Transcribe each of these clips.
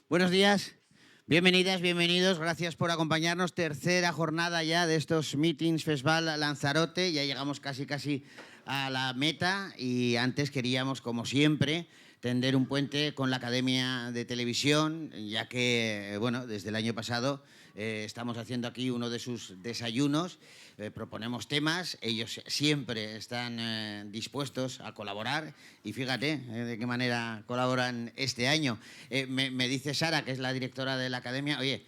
Buenos días, bienvenidas, bienvenidos, gracias por acompañarnos. Tercera jornada ya de estos meetings Festival Lanzarote, ya llegamos casi a la meta y antes queríamos, como siempre, tender un puente con la Academia de Televisión, ya que, bueno, desde el año pasado estamos haciendo aquí uno de sus desayunos, proponemos temas, ellos siempre están dispuestos a colaborar y fíjate de qué manera colaboran este año. Me dice Sara, que es la directora de la Academia, oye,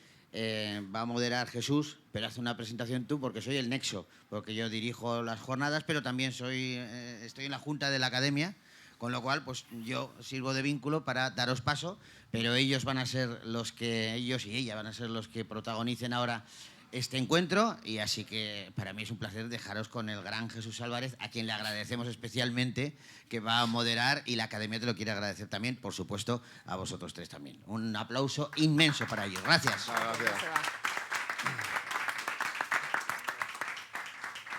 va a moderar Jesús, pero haz una presentación tú porque soy el nexo, porque yo dirijo las jornadas, pero también estoy en la junta de la Academia, con lo cual pues yo sirvo de vínculo para daros paso, pero ellos y ella van a ser los que protagonicen ahora este encuentro y así que para mí es un placer dejaros con el gran Jesús Álvarez, a quien le agradecemos especialmente que va a moderar y la Academia te lo quiere agradecer también, por supuesto, a vosotros tres también. Un aplauso inmenso para ellos. Gracias. Gracias.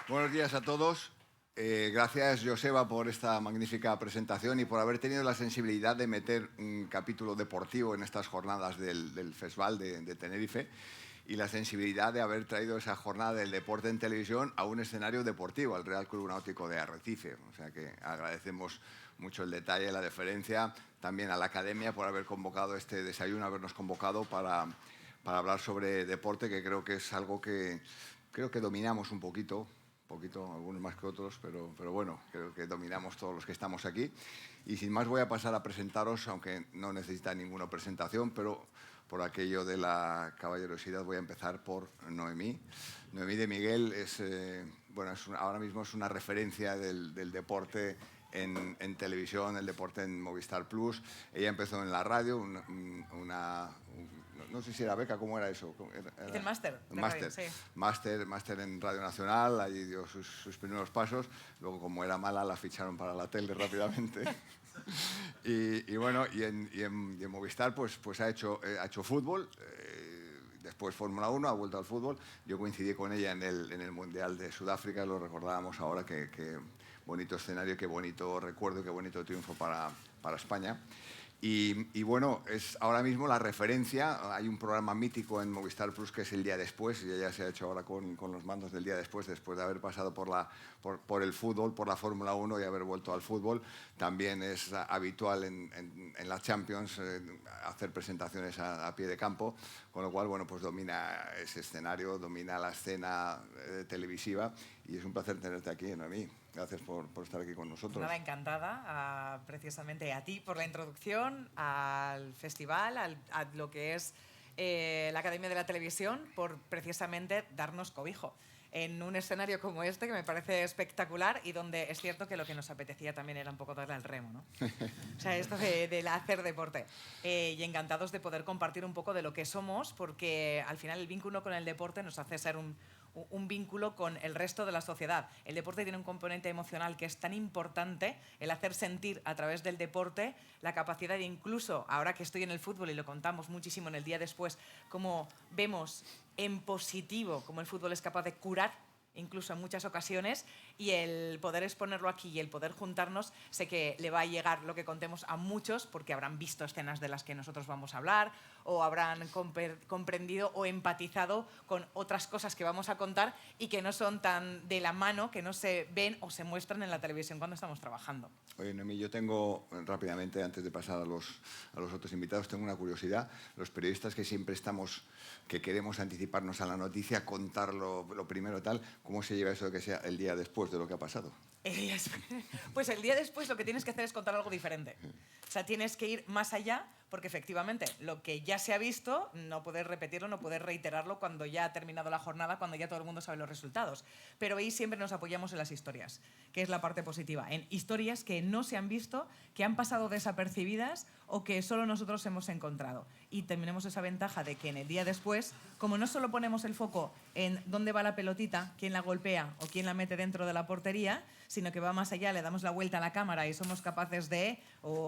Buenos días a todos. Gracias, Joseba, por esta magnífica presentación y por haber tenido la sensibilidad de meter un capítulo deportivo en estas jornadas del Festival de Tenerife y la sensibilidad de haber traído esa jornada del deporte en televisión a un escenario deportivo, al Real Club Náutico de Arrecife. O sea que agradecemos mucho el detalle, la deferencia, también a la Academia por haber convocado este desayuno, habernos convocado para hablar sobre deporte, que creo que es algo que creo que dominamos un poquito, algunos más que otros, pero bueno, creo que dominamos todos los que estamos aquí. Y sin más voy a pasar a presentaros, aunque no necesita ninguna presentación, pero por aquello de la caballerosidad voy a empezar por Noemí. Noemí de Miguel ahora mismo es una referencia del deporte en televisión, el deporte en Movistar Plus. Ella empezó en la radio, no sé si era beca, ¿cómo era eso? Hice el máster. Máster en Radio Nacional, allí dio sus primeros pasos. Luego, como era mala, la ficharon para la tele rápidamente. y en Movistar pues ha hecho fútbol, después Fórmula 1, ha vuelto al fútbol. Yo coincidí con ella en el Mundial de Sudáfrica, lo recordábamos ahora, que bonito escenario, qué bonito recuerdo, qué bonito triunfo para España. Y bueno, es ahora mismo la referencia. Hay un programa mítico en Movistar Plus que es El Día Después, y ella se ha hecho ahora con los mandos del Día Después de haber pasado por el fútbol, por la Fórmula 1 y haber vuelto al fútbol. También es habitual en la Champions hacer presentaciones a pie de campo, con lo cual, bueno, pues domina ese escenario, domina la escena televisiva, y es un placer tenerte aquí, Noemí. Gracias por estar aquí con nosotros. Nada, encantada, precisamente a ti por la introducción, al festival, a lo que es la Academia de la Televisión, por precisamente darnos cobijo en un escenario como este, que me parece espectacular y donde es cierto que lo que nos apetecía también era un poco darle al remo, ¿no? O sea, esto de hacer deporte. Y encantados de poder compartir un poco de lo que somos, porque al final el vínculo con el deporte nos hace ser un vínculo con el resto de la sociedad. El deporte tiene un componente emocional que es tan importante, el hacer sentir a través del deporte la capacidad de, incluso ahora que estoy en el fútbol y lo contamos muchísimo en El Día Después, cómo vemos en positivo cómo el fútbol es capaz de curar incluso en muchas ocasiones, y el poder exponerlo aquí y el poder juntarnos, sé que le va a llegar lo que contemos a muchos, porque habrán visto escenas de las que nosotros vamos a hablar, o habrán comprendido o empatizado con otras cosas que vamos a contar y que no son tan de la mano, que no se ven o se muestran en la televisión cuando estamos trabajando. Oye, Noemí, yo tengo, rápidamente, antes de pasar a los otros invitados, tengo una curiosidad. Los periodistas que queremos anticiparnos a la noticia, contar lo primero tal, ¿cómo se lleva eso de que sea el día después de lo que ha pasado? Pues el día después lo que tienes que hacer es contar algo diferente. O sea, tienes que ir más allá, porque efectivamente lo que ya se ha visto, no poder repetirlo, no poder reiterarlo cuando ya ha terminado la jornada, cuando ya todo el mundo sabe los resultados. Pero ahí siempre nos apoyamos en las historias, que es la parte positiva, en historias que no se han visto, que han pasado desapercibidas o que solo nosotros hemos encontrado. Y tenemos esa ventaja de que en el día después, como no solo ponemos el foco en dónde va la pelotita, quién la golpea o quién la mete dentro de la portería, sino que va más allá, le damos la vuelta a la cámara y somos capaces de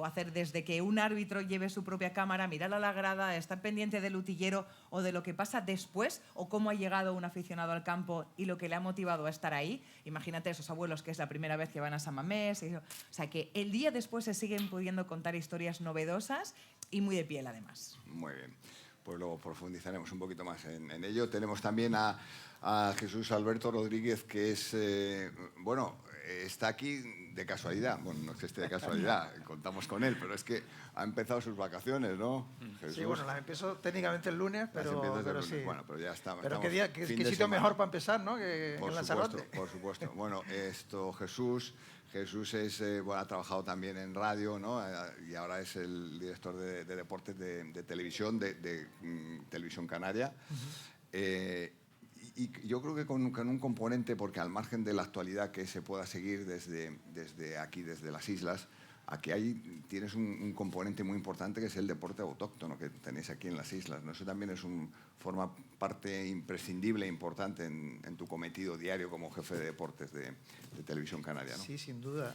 hacer desde que un árbitro lleve su propia cámara, mirar a la grada, estar pendiente del utillero o de lo que pasa después, o cómo ha llegado un aficionado al campo y lo que le ha motivado a estar ahí. Imagínate esos abuelos que es la primera vez que van a San Mamés. O sea, que el día después se siguen pudiendo contar historias novedosas y muy de piel además. Muy bien, pues luego profundizaremos un poquito más en ello. Tenemos también a Jesús Alberto Rodríguez, que es, bueno, está aquí de casualidad. Bueno, no es que esté de casualidad, contamos con él, pero es que ha empezado sus vacaciones, ¿no, Jesús? Sí, bueno, las empiezo técnicamente el lunes, pero sí. Bueno, pero ya está. Pero qué sitio mejor para empezar, ¿no? Que por en Lanzarote. Por supuesto. Bueno, Jesús es, bueno, ha trabajado también en radio, ¿no? Y ahora es el director de deportes de televisión, de Televisión Canaria. Y yo creo que con un componente, porque al margen de la actualidad que se pueda seguir desde aquí, desde las islas, aquí tienes un componente muy importante que es el deporte autóctono que tenéis aquí en las islas, ¿no? Eso también forma parte imprescindible e importante en tu cometido diario como jefe de deportes de Televisión Canaria, ¿no? Sí, sin duda.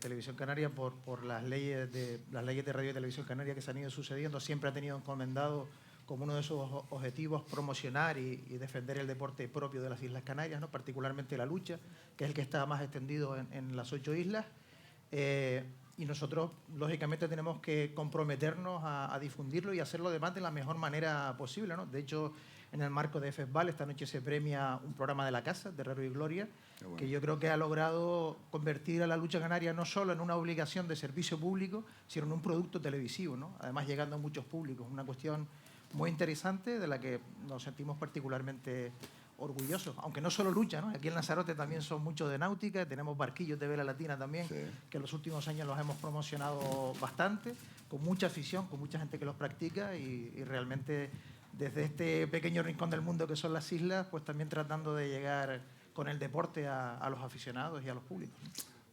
Televisión Canaria, por las leyes de radio y televisión canaria que se han ido sucediendo, siempre ha tenido encomendado como uno de sus objetivos promocionar y defender el deporte propio de las Islas Canarias, ¿no? Particularmente la lucha, que es el que está más extendido en las 8 islas. Y nosotros, lógicamente, tenemos que comprometernos a difundirlo y hacerlo además de la mejor manera posible, ¿no? De hecho, en el marco de FESVAL, esta noche se premia un programa de la casa, de Herrero y Gloria, bueno, que yo creo que ha logrado convertir a la lucha canaria no solo en una obligación de servicio público, sino en un producto televisivo, ¿no? Además, llegando a muchos públicos. Una cuestión muy interesante de la que nos sentimos particularmente orgullosos, aunque no solo lucha, ¿no? Aquí en Lanzarote también son muchos de náutica, tenemos barquillos de vela latina también, sí, que en los últimos años los hemos promocionado bastante, con mucha afición, con mucha gente que los practica y realmente desde este pequeño rincón del mundo que son las islas, pues también tratando de llegar con el deporte a los aficionados y a los públicos.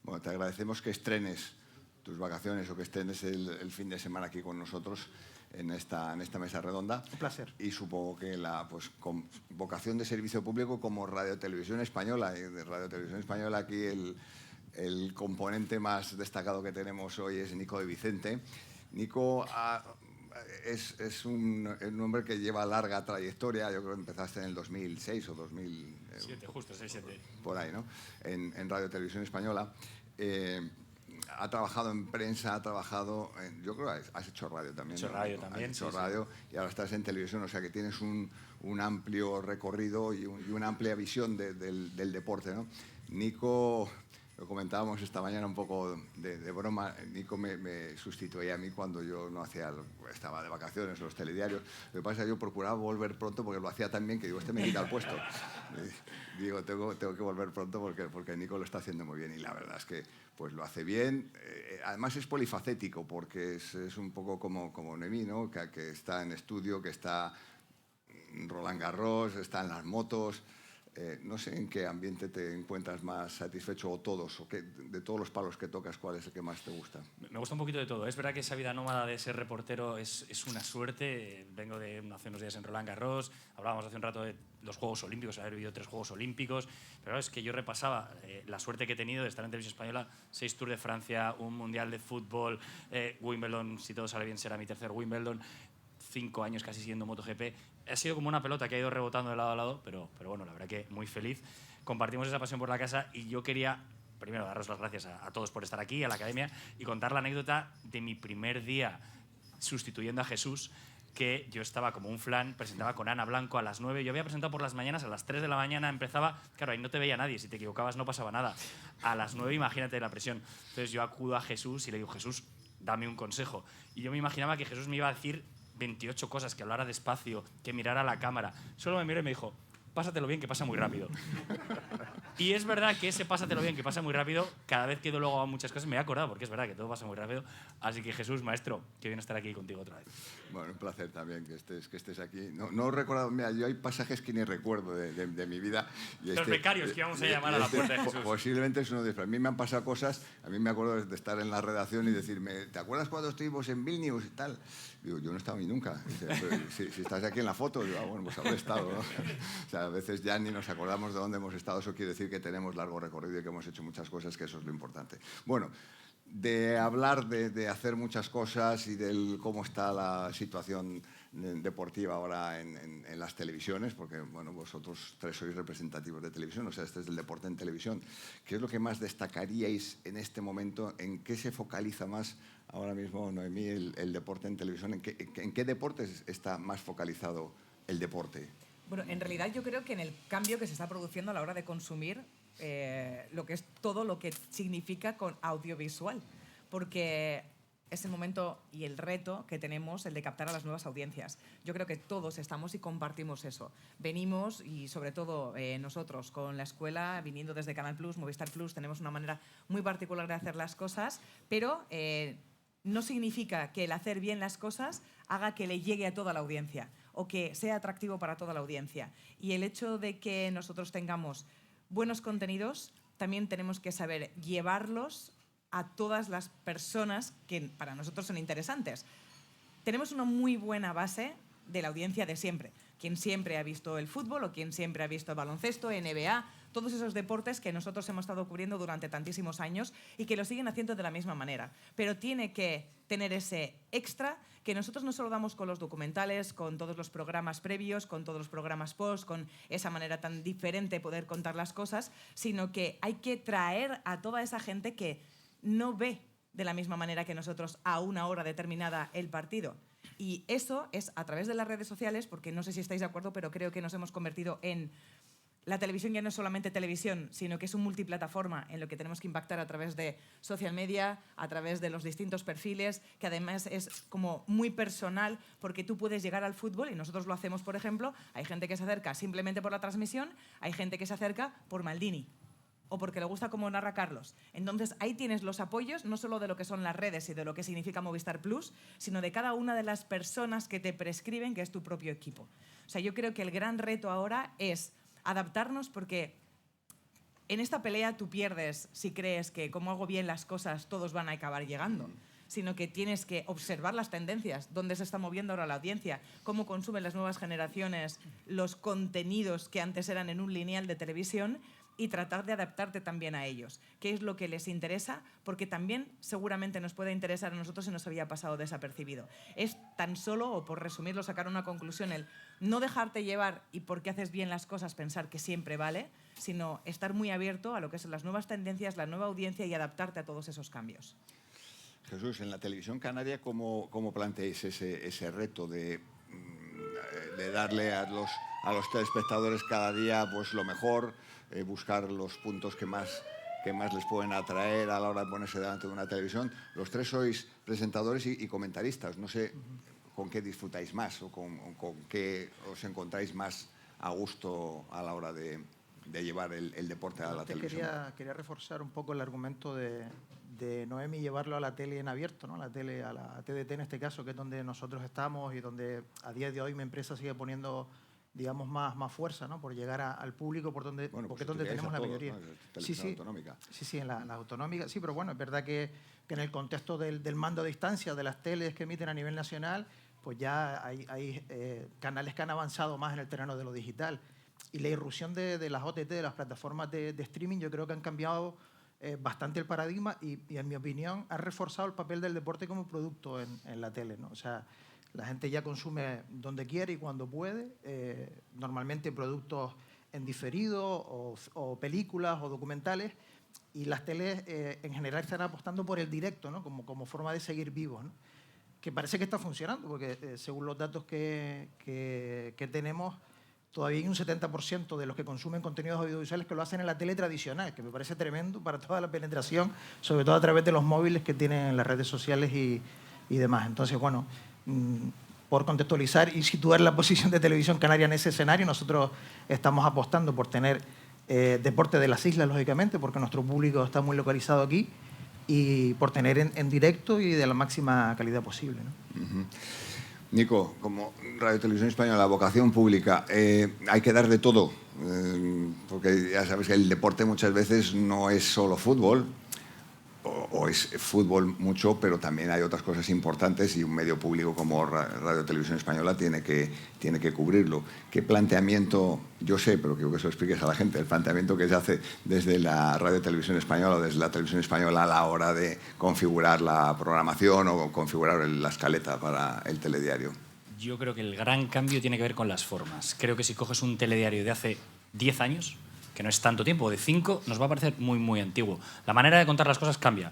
Bueno, te agradecemos que estrenes tus vacaciones o que estrenes el fin de semana aquí con nosotros en esta mesa redonda. Un placer. Y supongo que con vocación de servicio público como Radio Televisión Española. Y de Radio Televisión Española aquí el componente más destacado que tenemos hoy es Nico de Vicente. Nico es un hombre que lleva larga trayectoria. Yo creo que empezaste en el 2006 o 2007. Justo, 6-7. Por ahí, ¿no? En Radio Televisión Española. Ha trabajado en prensa, ha trabajado yo creo que has hecho radio también. He hecho radio también, has hecho radio, sí. Y ahora estás en televisión, o sea que tienes un amplio recorrido y una amplia visión del deporte, ¿no? Nico, lo comentábamos esta mañana un poco de broma, Nico me sustituía a mí cuando yo no estaba de vacaciones en los telediarios. Lo que pasa es que yo procuraba volver pronto porque lo hacía tan bien que digo, este me quita el puesto. Digo, tengo que volver pronto porque Nico lo está haciendo muy bien y la verdad es que pues lo hace bien. Además es polifacético porque es un poco como Noemí, ¿no? Que está en estudio, que está en Roland Garros, está en las motos. No sé en qué ambiente te encuentras más satisfecho o todos, o de todos los palos que tocas, ¿cuál es el que más te gusta? Me gusta un poquito de todo. Es verdad que esa vida nómada de ser reportero es una suerte. Vengo de hace unos días en Roland Garros, hablábamos hace un rato de los Juegos Olímpicos, haber vivido 3 Juegos Olímpicos, pero es que yo repasaba la suerte que he tenido de estar en Televisión Española, 6 Tours de Francia, un Mundial de Fútbol, Wimbledon, si todo sale bien será mi tercer Wimbledon, 5 años casi siguiendo MotoGP. Ha sido como una pelota que ha ido rebotando de lado a lado, pero bueno, la verdad que muy feliz. Compartimos esa pasión por la casa y yo quería, primero, daros las gracias a todos por estar aquí, a la academia, y contar la anécdota de mi primer día sustituyendo a Jesús, que yo estaba como un flan, presentaba con Ana Blanco a las 9, yo había presentado por las mañanas, a las 3 de la mañana empezaba, claro, ahí no te veía nadie, si te equivocabas no pasaba nada. A las 9 imagínate la presión. Entonces yo acudo a Jesús y le digo, Jesús, dame un consejo. Y yo me imaginaba que Jesús me iba a decir 28 cosas, que hablara despacio, que mirara a la cámara. Solo me miró y me dijo, pásatelo bien, que pasa muy rápido. Y es verdad que ese pásatelo bien, que pasa muy rápido, cada vez que luego hago muchas cosas me he acordado, porque es verdad que todo pasa muy rápido. Así que Jesús, maestro, qué bien estar aquí contigo otra vez. Bueno, un placer también que estés aquí. No he recordado, mira, yo hay pasajes que ni recuerdo de mi vida. Y los becarios que íbamos a llamar a la puerta de Jesús. Posiblemente es uno de ellos. A mí me han pasado cosas, a mí me acuerdo de estar en la redacción y decirme, ¿te acuerdas cuando estuvimos en Vilnius y tal? Digo, yo no he estado ni nunca. Si estás aquí en la foto, digo, bueno, pues habré estado, ¿no? O sea, a veces ya ni nos acordamos de dónde hemos estado. Eso quiere decir que tenemos largo recorrido y que hemos hecho muchas cosas, que eso es lo importante. Bueno, de hablar de hacer muchas cosas y de cómo está la situación deportiva ahora en las televisiones, porque bueno, vosotros tres sois representativos de televisión, o sea, este es el deporte en televisión. ¿Qué es lo que más destacaríais en este momento? ¿En qué se focaliza más ahora mismo, Noemí, el deporte en televisión? ¿En qué deportes está más focalizado el deporte? Bueno, en realidad yo creo que en el cambio que se está produciendo a la hora de consumir lo que es todo lo que significa con audiovisual, porque es el momento y el reto que tenemos, el de captar a las nuevas audiencias. Yo creo que todos estamos y compartimos eso. Venimos, y sobre todo nosotros con la escuela, viniendo desde Canal Plus, Movistar Plus, tenemos una manera muy particular de hacer las cosas, pero no significa que el hacer bien las cosas haga que le llegue a toda la audiencia o que sea atractivo para toda la audiencia. Y el hecho de que nosotros tengamos buenos contenidos, también tenemos que saber llevarlos a todas las personas que para nosotros son interesantes. Tenemos una muy buena base de la audiencia de siempre. Quien siempre ha visto el fútbol o quien siempre ha visto el baloncesto, NBA, todos esos deportes que nosotros hemos estado cubriendo durante tantísimos años y que lo siguen haciendo de la misma manera. Pero tiene que tener ese extra que nosotros no solo damos con los documentales, con todos los programas previos, con todos los programas post, con esa manera tan diferente de poder contar las cosas, sino que hay que traer a toda esa gente que no ve de la misma manera que nosotros a una hora determinada el partido. Y eso es a través de las redes sociales, porque no sé si estáis de acuerdo, pero creo que nos hemos convertido en... La televisión ya no es solamente televisión, sino que es un multiplataforma en lo que tenemos que impactar a través de social media, a través de los distintos perfiles, que además es como muy personal, porque tú puedes llegar al fútbol, y nosotros lo hacemos, por ejemplo, hay gente que se acerca simplemente por la transmisión, hay gente que se acerca por Maldini, o porque le gusta cómo narra Carlos. Entonces, ahí tienes los apoyos, no solo de lo que son las redes y de lo que significa Movistar Plus, sino de cada una de las personas que te prescriben que es tu propio equipo. O sea, yo creo que el gran reto ahora es adaptarnos, porque en esta pelea tú pierdes si crees que como hago bien las cosas todos van a acabar llegando, sino que tienes que observar las tendencias, dónde se está moviendo ahora la audiencia, cómo consumen las nuevas generaciones los contenidos que antes eran en un lineal de televisión, y tratar de adaptarte también a ellos. ¿Qué es lo que les interesa? Porque también seguramente nos puede interesar a nosotros y nos había pasado desapercibido. Es tan solo, o por resumirlo, sacar una conclusión, el no dejarte llevar y porque haces bien las cosas pensar que siempre vale, sino estar muy abierto a lo que son las nuevas tendencias, la nueva audiencia y adaptarte a todos esos cambios. Jesús, en la televisión canaria, ¿cómo planteáis ese reto de darle a los telespectadores cada día pues, lo mejor, buscar los puntos que más les pueden atraer a la hora de ponerse delante de una televisión? Los tres sois presentadores y comentaristas. No sé con qué disfrutáis más o con qué os encontráis más a gusto a la hora de llevar el deporte a la televisión. Quería reforzar un poco el argumento de Noemí, llevarlo a la tele en abierto, ¿no? A la TDT en este caso, que es donde nosotros estamos y donde a día de hoy mi empresa sigue poniendo, digamos, más fuerza, ¿no? Por llegar al público, porque es donde tenemos la mayoría. ¿No? Televisión autonómica. Sí, en la autonómica. Sí, pero bueno, es verdad que en el contexto del mando a distancia de las teles que emiten a nivel nacional, pues ya hay canales que han avanzado más en el terreno de lo digital. Y la irrupción de las OTT, de las plataformas de streaming, yo creo que han cambiado bastante el paradigma y, en mi opinión, ha reforzado el papel del deporte como producto en la tele, ¿no? O sea, la gente ya consume donde quiere y cuando puede, normalmente productos en diferido o películas o documentales, y las teles en general están apostando por el directo, ¿no? como forma de seguir vivos, ¿no? Que parece que está funcionando, porque según los datos que tenemos, todavía hay un 70% de los que consumen contenidos audiovisuales que lo hacen en la tele tradicional, que me parece tremendo para toda la penetración, sobre todo a través de los móviles que tienen las redes sociales y demás. Entonces, bueno, por contextualizar y situar la posición de Televisión Canaria en ese escenario, nosotros estamos apostando por tener deporte de las islas, lógicamente, porque nuestro público está muy localizado aquí, y por tener en directo y de la máxima calidad posible, ¿no? Uh-huh. Nico, como Radio Televisión Española, la vocación pública, hay que dar de todo, porque ya sabes que el deporte muchas veces no es solo fútbol, o es fútbol mucho, pero también hay otras cosas importantes y un medio público como Radio Televisión Española tiene que cubrirlo. ¿Qué planteamiento, yo sé, pero quiero que eso expliques a la gente, el planteamiento que se hace desde la Radio Televisión Española o desde la Televisión Española a la hora de configurar la programación o configurar la escaleta para el telediario? Yo creo que el gran cambio tiene que ver con las formas. Creo que si coges un telediario de hace 10 años, que no es tanto tiempo, de 5, nos va a parecer muy, muy antiguo. La manera de contar las cosas cambia.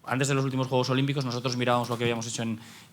Antes de los últimos Juegos Olímpicos, nosotros mirábamos lo que habíamos hecho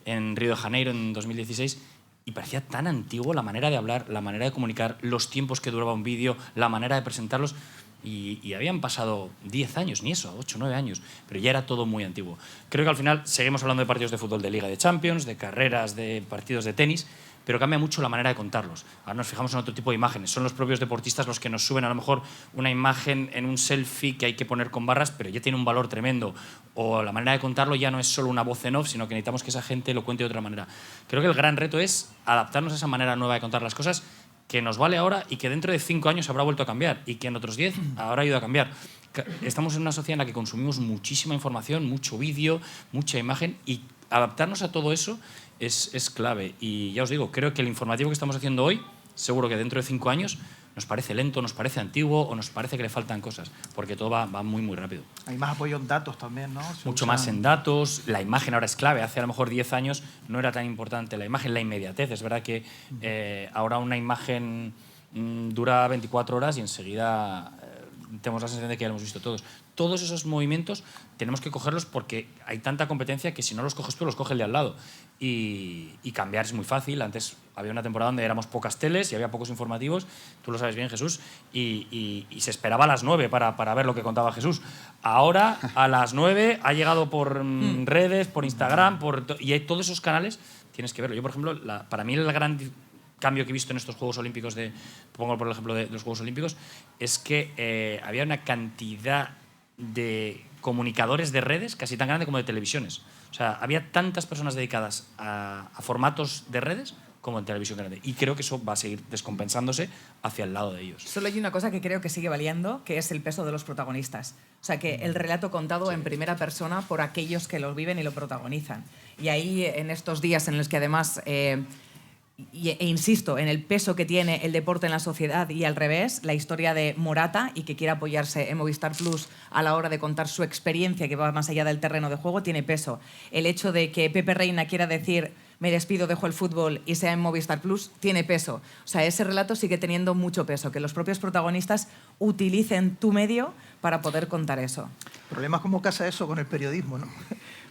en Río de Janeiro en 2016 y parecía tan antiguo la manera de hablar, la manera de comunicar, los tiempos que duraba un vídeo, la manera de presentarlos. Y habían pasado 10 años, ni eso, 8, 9 años, pero ya era todo muy antiguo. Creo que al final seguimos hablando de partidos de fútbol de Liga de Champions, de carreras, de partidos de tenis, pero cambia mucho la manera de contarlos. Ahora nos fijamos en otro tipo de imágenes. Son los propios deportistas los que nos suben a lo mejor una imagen en un selfie que hay que poner con barras, pero ya tiene un valor tremendo. O la manera de contarlo ya no es solo una voz en off, sino que necesitamos que esa gente lo cuente de otra manera. Creo que el gran reto es adaptarnos a esa manera nueva de contar las cosas, que nos vale ahora y que dentro de 5 años habrá vuelto a cambiar y que en otros 10 habrá ido a cambiar. Estamos en una sociedad en la que consumimos muchísima información, mucho vídeo, mucha imagen, y adaptarnos a todo eso es clave. Y ya os digo, creo que el informativo que estamos haciendo hoy, seguro que dentro de 5 años nos parece lento, nos parece antiguo o nos parece que le faltan cosas, porque todo va muy, muy rápido. Hay más apoyo en datos también, ¿no? Mucho más en datos, la imagen ahora es clave. Hace a lo mejor 10 años no era tan importante la imagen, la inmediatez. Es verdad que ahora una imagen dura 24 horas y enseguida tenemos la sensación de que ya lo hemos visto todos. Todos esos movimientos tenemos que cogerlos porque hay tanta competencia que si no los coges tú, los coge el de al lado. Y cambiar es muy fácil. Antes había una temporada donde éramos pocas teles y había pocos informativos, tú lo sabes bien, Jesús, y se esperaba a las 9 para ver lo que contaba Jesús. Ahora, a las 9 ha llegado por redes, por Instagram, y hay todos esos canales, tienes que verlo. Yo, por ejemplo, para mí el gran cambio que he visto en estos Juegos Olímpicos, pongo por el ejemplo de los Juegos Olímpicos, es que había una cantidad de comunicadores de redes casi tan grande como de televisiones. O sea, había tantas personas dedicadas a formatos de redes como en televisión grande. Y creo que eso va a seguir descompensándose hacia el lado de ellos. Solo hay una cosa que creo que sigue valiendo, que es el peso de los protagonistas. O sea, que el relato contado en primera persona por aquellos que lo viven y lo protagonizan. Y ahí, en estos días en los que además... e insisto en el peso que tiene el deporte en la sociedad y al revés, la historia de Morata y que quiere apoyarse en Movistar Plus a la hora de contar su experiencia que va más allá del terreno de juego, tiene peso. El hecho de que Pepe Reina quiera decir me despido, dejo el fútbol y sea en Movistar Plus, tiene peso. O sea, ese relato sigue teniendo mucho peso, que los propios protagonistas utilicen tu medio para poder contar eso. El problema es cómo casa eso con el periodismo, ¿no?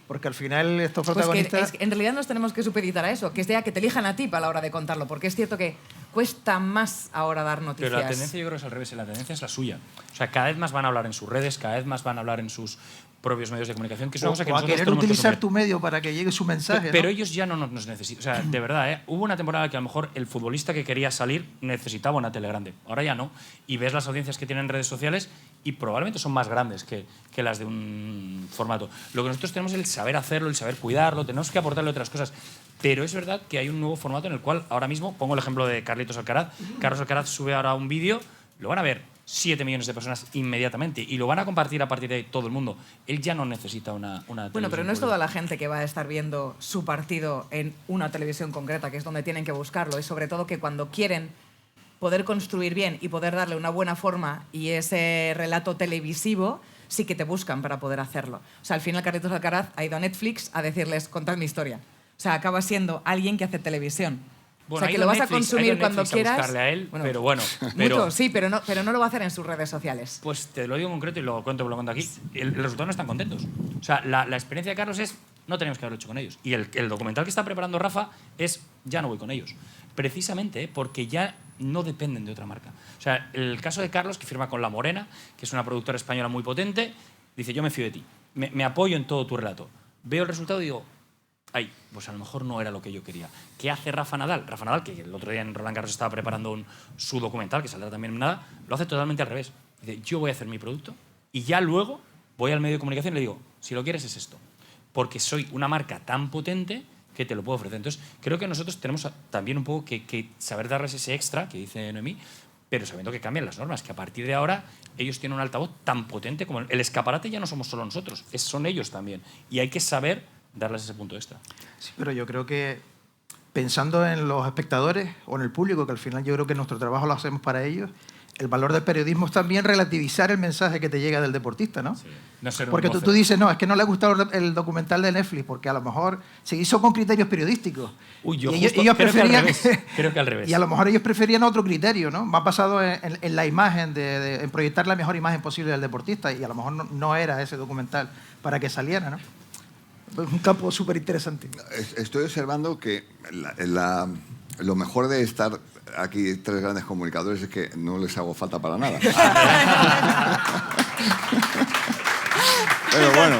Porque al final estos protagonistas... Pues que en realidad nos tenemos que supeditar a eso, que sea que te elijan a ti para la hora de contarlo, porque es cierto que cuesta más ahora dar noticias. Pero la tendencia yo creo que es al revés, la tendencia es la suya. O sea, cada vez más van a hablar en sus redes, cada vez más van a hablar en sus propios medios de comunicación, que es una cosa que o a nosotros querer utilizar tu medio para que llegue su mensaje. Pero ¿no? ellos ya no nos necesitan. O sea, de verdad, hubo una temporada que a lo mejor el futbolista que quería salir necesitaba una tele grande. Ahora ya no. Y ves las audiencias que tienen en redes sociales y probablemente son más grandes que las de un formato. Lo que nosotros tenemos es el saber hacerlo, el saber cuidarlo, tenemos que aportarle otras cosas. Pero es verdad que hay un nuevo formato en el cual ahora mismo, pongo el ejemplo de Carlitos Alcaraz. Carlos Alcaraz sube ahora un vídeo, lo van a ver 7 millones de personas inmediatamente y lo van a compartir a partir de ahí todo el mundo. Él ya no necesita una Bueno, pero no es toda la gente que va a estar viendo su partido en una televisión concreta, que es donde tienen que buscarlo. Es sobre todo que cuando quieren poder construir bien y poder darle una buena forma y ese relato televisivo, sí que te buscan para poder hacerlo. O sea, al final Carlitos Alcaraz ha ido a Netflix a decirles, contad mi historia. O sea, acaba siendo alguien que hace televisión. Bueno, o sea, que lo vas Netflix, a consumir cuando quieras. A buscarle a él, bueno, pero bueno. Mucho, sí, pero no lo va a hacer en sus redes sociales. Pues te lo digo en concreto y lo cuento aquí. El resultado no están contentos. O sea, la experiencia de Carlos es, no tenemos que haberlo hecho con ellos. Y el documental que está preparando Rafa es, ya no voy con ellos. Precisamente porque ya no dependen de otra marca. O sea, el caso de Carlos, que firma con La Morena, que es una productora española muy potente, dice, yo me fío de ti, me apoyo en todo tu relato. Veo el resultado y digo, ay, pues a lo mejor no era lo que yo quería. ¿Qué hace Rafa Nadal? Rafa Nadal, que el otro día en Roland Garros estaba preparando su documental, que saldrá también en nada, lo hace totalmente al revés. Dice, yo voy a hacer mi producto y ya luego voy al medio de comunicación y le digo, si lo quieres es esto. Porque soy una marca tan potente que te lo puedo ofrecer. Entonces, creo que nosotros tenemos también un poco que saber darles ese extra, que dice Noemí, pero sabiendo que cambian las normas, que a partir de ahora ellos tienen un altavoz tan potente como el escaparate ya no somos solo nosotros, son ellos también. Y hay que saber darles ese punto extra. Sí, pero yo creo que pensando en los espectadores o en el público, que al final yo creo que nuestro trabajo lo hacemos para ellos, el valor del periodismo es también relativizar el mensaje que te llega del deportista, ¿no? Sí. No ser un Porque tú vocero. dices, no, es que no le ha gustado el documental de Netflix, porque a lo mejor se hizo con criterios periodísticos. Uy, yo Y justo, ellos creo que al preferían, revés. Creo que al revés. y a lo mejor ellos preferían otro criterio, ¿no? Más basado en la imagen, en proyectar la mejor imagen posible del deportista, y a lo mejor no era ese documental para que saliera, ¿no? Es un campo súper interesante. Estoy observando que lo mejor de estar aquí tres grandes comunicadores es que no les hago falta para nada. Pero bueno,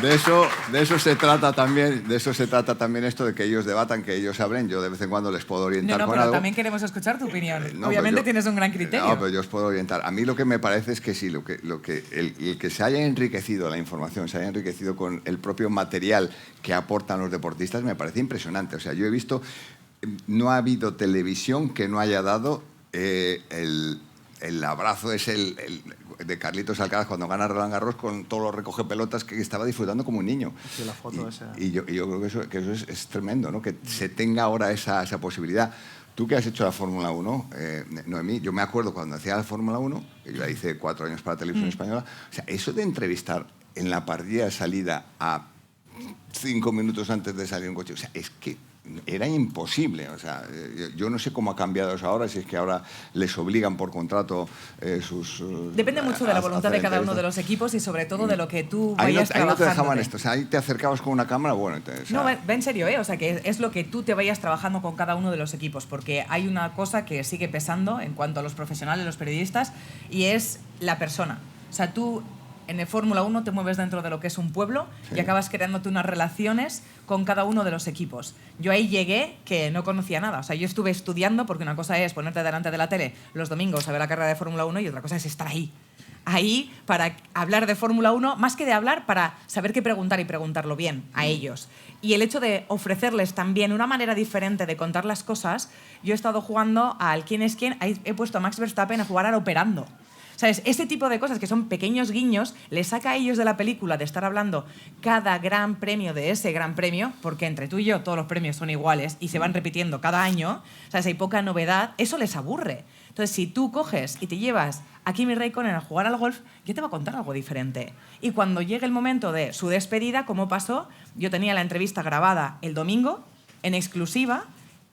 de eso se trata también esto de que ellos debatan, que ellos hablen. Yo de vez en cuando les puedo orientar No, con pero algo. también queremos escuchar tu opinión. No, Obviamente pero tienes un gran criterio. No, pero yo os puedo orientar. A mí lo que me parece es que sí, el que se haya enriquecido la información, se haya enriquecido con el propio material que aportan los deportistas, me parece impresionante. O sea, yo he visto, no ha habido televisión que no haya dado el abrazo de Carlitos Alcaraz cuando gana Roland Garros con todos los recogepelotas que estaba disfrutando como un niño. Sí, la foto esa. Y yo creo que eso es tremendo, ¿no? Que se tenga ahora esa posibilidad. Tú que has hecho la Fórmula 1, Noemí, yo me acuerdo cuando hacía la Fórmula 1, que yo la hice 4 años para Televisión Española, o sea, eso de entrevistar en la partida de salida a 5 minutos antes de salir un coche, o sea, es que era imposible. O sea, yo no sé cómo ha cambiado eso ahora, si es que ahora les obligan por contrato Depende mucho de la voluntad de cada uno de los equipos y sobre todo de lo que tú ahí vayas no te dejaban trabajando. esto, o sea, ahí te acercabas con una cámara, bueno, No, va en serio, ¿eh? O sea, que es lo que tú te vayas trabajando con cada uno de los equipos, porque hay una cosa que sigue pesando en cuanto a los profesionales, los periodistas, y es la persona. O sea, tú en el Fórmula 1 te mueves dentro de lo que es un pueblo y acabas creándote unas relaciones con cada uno de los equipos. Yo ahí llegué que no conocía nada. O sea, yo estuve estudiando, porque una cosa es ponerte delante de la tele los domingos a ver la carrera de Fórmula 1 y otra cosa es estar ahí. Ahí para hablar de Fórmula 1, más que de hablar, para saber qué preguntar y preguntarlo bien a ellos. Y el hecho de ofrecerles también una manera diferente de contar las cosas, yo he estado jugando al quién es quién, he puesto a Max Verstappen a jugar al operando. ¿Sabes? Este tipo de cosas que son pequeños guiños les saca a ellos de la película de estar hablando cada gran premio de ese gran premio, porque entre tú y yo todos los premios son iguales y se van repitiendo cada año, ¿sabes? Hay poca novedad, eso les aburre. Entonces, si tú coges y te llevas a Kimi Räikkönen a jugar al golf, ya te va a contar algo diferente. Y cuando llegue el momento de su despedida, ¿cómo pasó? Yo tenía la entrevista grabada el domingo, en exclusiva,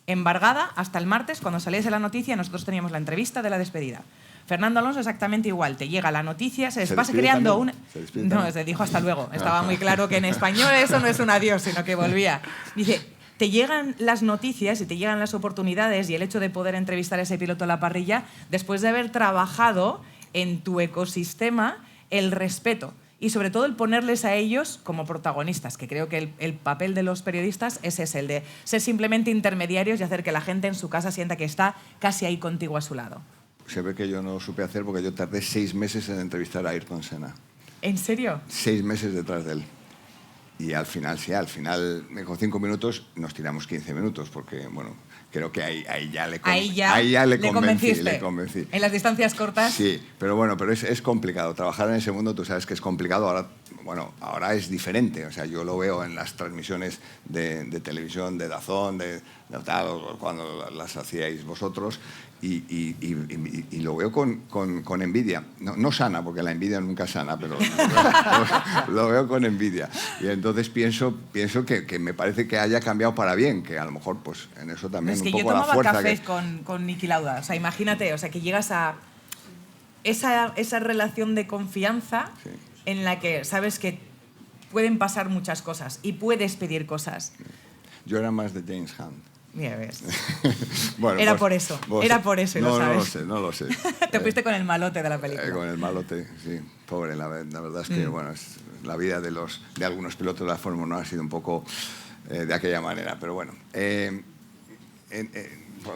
embargada hasta el martes, cuando saliese la noticia, nosotros teníamos la entrevista de la despedida. Fernando Alonso exactamente igual, te llega la noticia, se va creando un... No, se dijo hasta luego, estaba muy claro que en español eso no es un adiós, sino que volvía. Dice, te llegan las noticias y te llegan las oportunidades y el hecho de poder entrevistar a ese piloto en la parrilla, después de haber trabajado en tu ecosistema, el respeto y sobre todo el ponerles a ellos como protagonistas, que creo que el papel de los periodistas es ese, el de ser simplemente intermediarios y hacer que la gente en su casa sienta que está casi ahí contigo a su lado. Se ve que yo no supe hacer porque yo tardé 6 meses en entrevistar a Ayrton Senna. ¿En serio? 6 meses detrás de él. Y al final, sí, con 5 minutos nos tiramos 15 minutos porque, bueno, creo que ahí ya le convencí. En las distancias cortas. Sí, pero bueno, pero es complicado. Trabajar en ese mundo, tú sabes que es complicado. Ahora es diferente. O sea, yo lo veo en las transmisiones de televisión, de DAZN, de tal, cuando las hacíais vosotros. Y lo veo con envidia. No sana, porque la envidia nunca es sana, pero lo veo con envidia. Y entonces pienso que me parece que haya cambiado para bien, que a lo mejor pues en eso también es que un poco yo la fuerza. tomaba cafés con Niki Lauda. O sea, imagínate, o sea, que llegas a esa relación de confianza Sí. en la que sabes que pueden pasar muchas cosas y puedes pedir cosas. Yo era más de James Hunt. Mira, ves. Bueno, Era por eso y lo sabes. No lo sé. Te fuiste con el malote de la película. Con el malote, sí. Pobre, la verdad es que bueno, la vida de algunos pilotos de la Fórmula 1 ha sido un poco de aquella manera, pero bueno.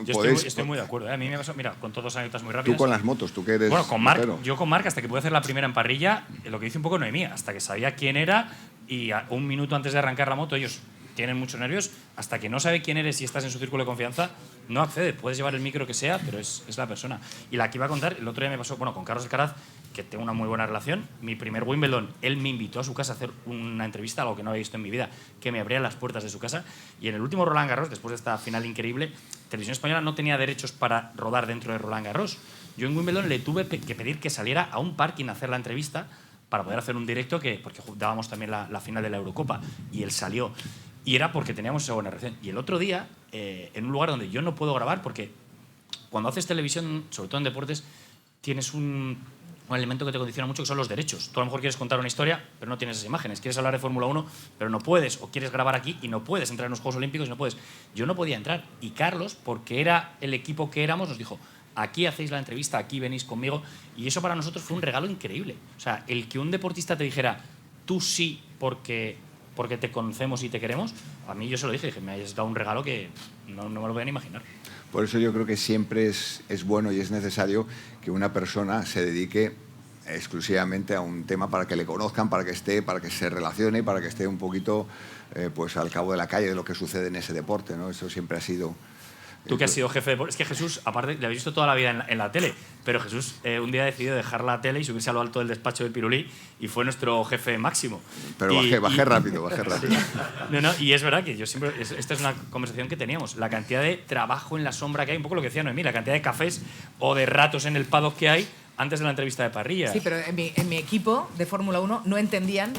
Yo estoy muy de acuerdo. A mí me pasó, mira, con todas anécdotas muy rápidas. Tú con las motos, tú que eres... Bueno, con Marc, motero. yo con Marc, hasta que pude hacer la primera en parrilla, lo que dice un poco Noemí, hasta que sabía quién era y un minuto antes de arrancar la moto, ellos tienen muchos nervios, hasta que no sabe quién eres y estás en su círculo de confianza, no accede. Puedes llevar el micro que sea, pero es la persona. Y la que iba a contar, el otro día me pasó, bueno, con Carlos Alcaraz, que tengo una muy buena relación. Mi primer Wimbledon, él me invitó a su casa a hacer una entrevista, algo que no había visto en mi vida, que me abría las puertas de su casa. Y en el último Roland Garros, después de esta final increíble, Televisión Española no tenía derechos para rodar dentro de Roland Garros. Yo en Wimbledon le tuve que pedir que saliera a un parking a hacer la entrevista para poder hacer un directo, porque dábamos también la final de la Eurocopa, y él salió. Y era porque teníamos esa buena relación. Y el otro día, en un lugar donde yo no puedo grabar, porque cuando haces televisión, sobre todo en deportes, tienes un elemento que te condiciona mucho, que son los derechos. Tú a lo mejor quieres contar una historia, pero no tienes esas imágenes. Quieres hablar de Fórmula 1, pero no puedes. O quieres grabar aquí y no puedes entrar en los Juegos Olímpicos y no puedes. Yo no podía entrar. Y Carlos, porque era el equipo que éramos, nos dijo: aquí hacéis la entrevista, aquí venís conmigo. Y eso para nosotros fue un regalo increíble. O sea, el que un deportista te dijera, tú sí, porque te conocemos y te queremos, a mí yo se lo dije, me has dado un regalo que no me lo voy a ni imaginar. Por eso yo creo que siempre es bueno y es necesario que una persona se dedique exclusivamente a un tema para que le conozcan, para que se relacione, para que esté un poquito pues al cabo de la calle de lo que sucede en ese deporte, ¿no? Eso siempre ha sido... Tú que has sido jefe de deporte. Es que Jesús, aparte, le habéis visto toda la vida en la tele, pero Jesús un día decidió dejar la tele y subirse a lo alto del despacho del Pirulí y fue nuestro jefe máximo. Pero bajé rápido. No, y es verdad que yo siempre... Esta es una conversación que teníamos. La cantidad de trabajo en la sombra que hay, un poco lo que decía Noemí, la cantidad de cafés o de ratos en el paddock que hay antes de la entrevista de parrilla. Sí, pero en mi equipo de Fórmula 1 no entendían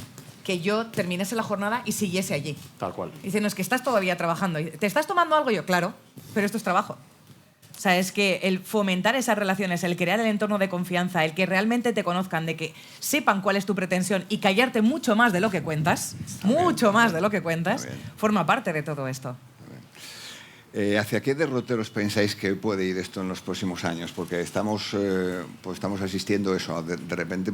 que yo terminase la jornada y siguiese allí. Tal cual. Dicen, no, es que estás todavía trabajando. ¿Te estás tomando algo? Yo, claro, pero esto es trabajo. O sea, es que el fomentar esas relaciones, el crear el entorno de confianza, el que realmente te conozcan, de que sepan cuál es tu pretensión y callarte mucho más de lo que cuentas, forma parte de todo esto. ¿Hacia qué derroteros pensáis que puede ir esto en los próximos años? Porque estamos asistiendo a eso, de repente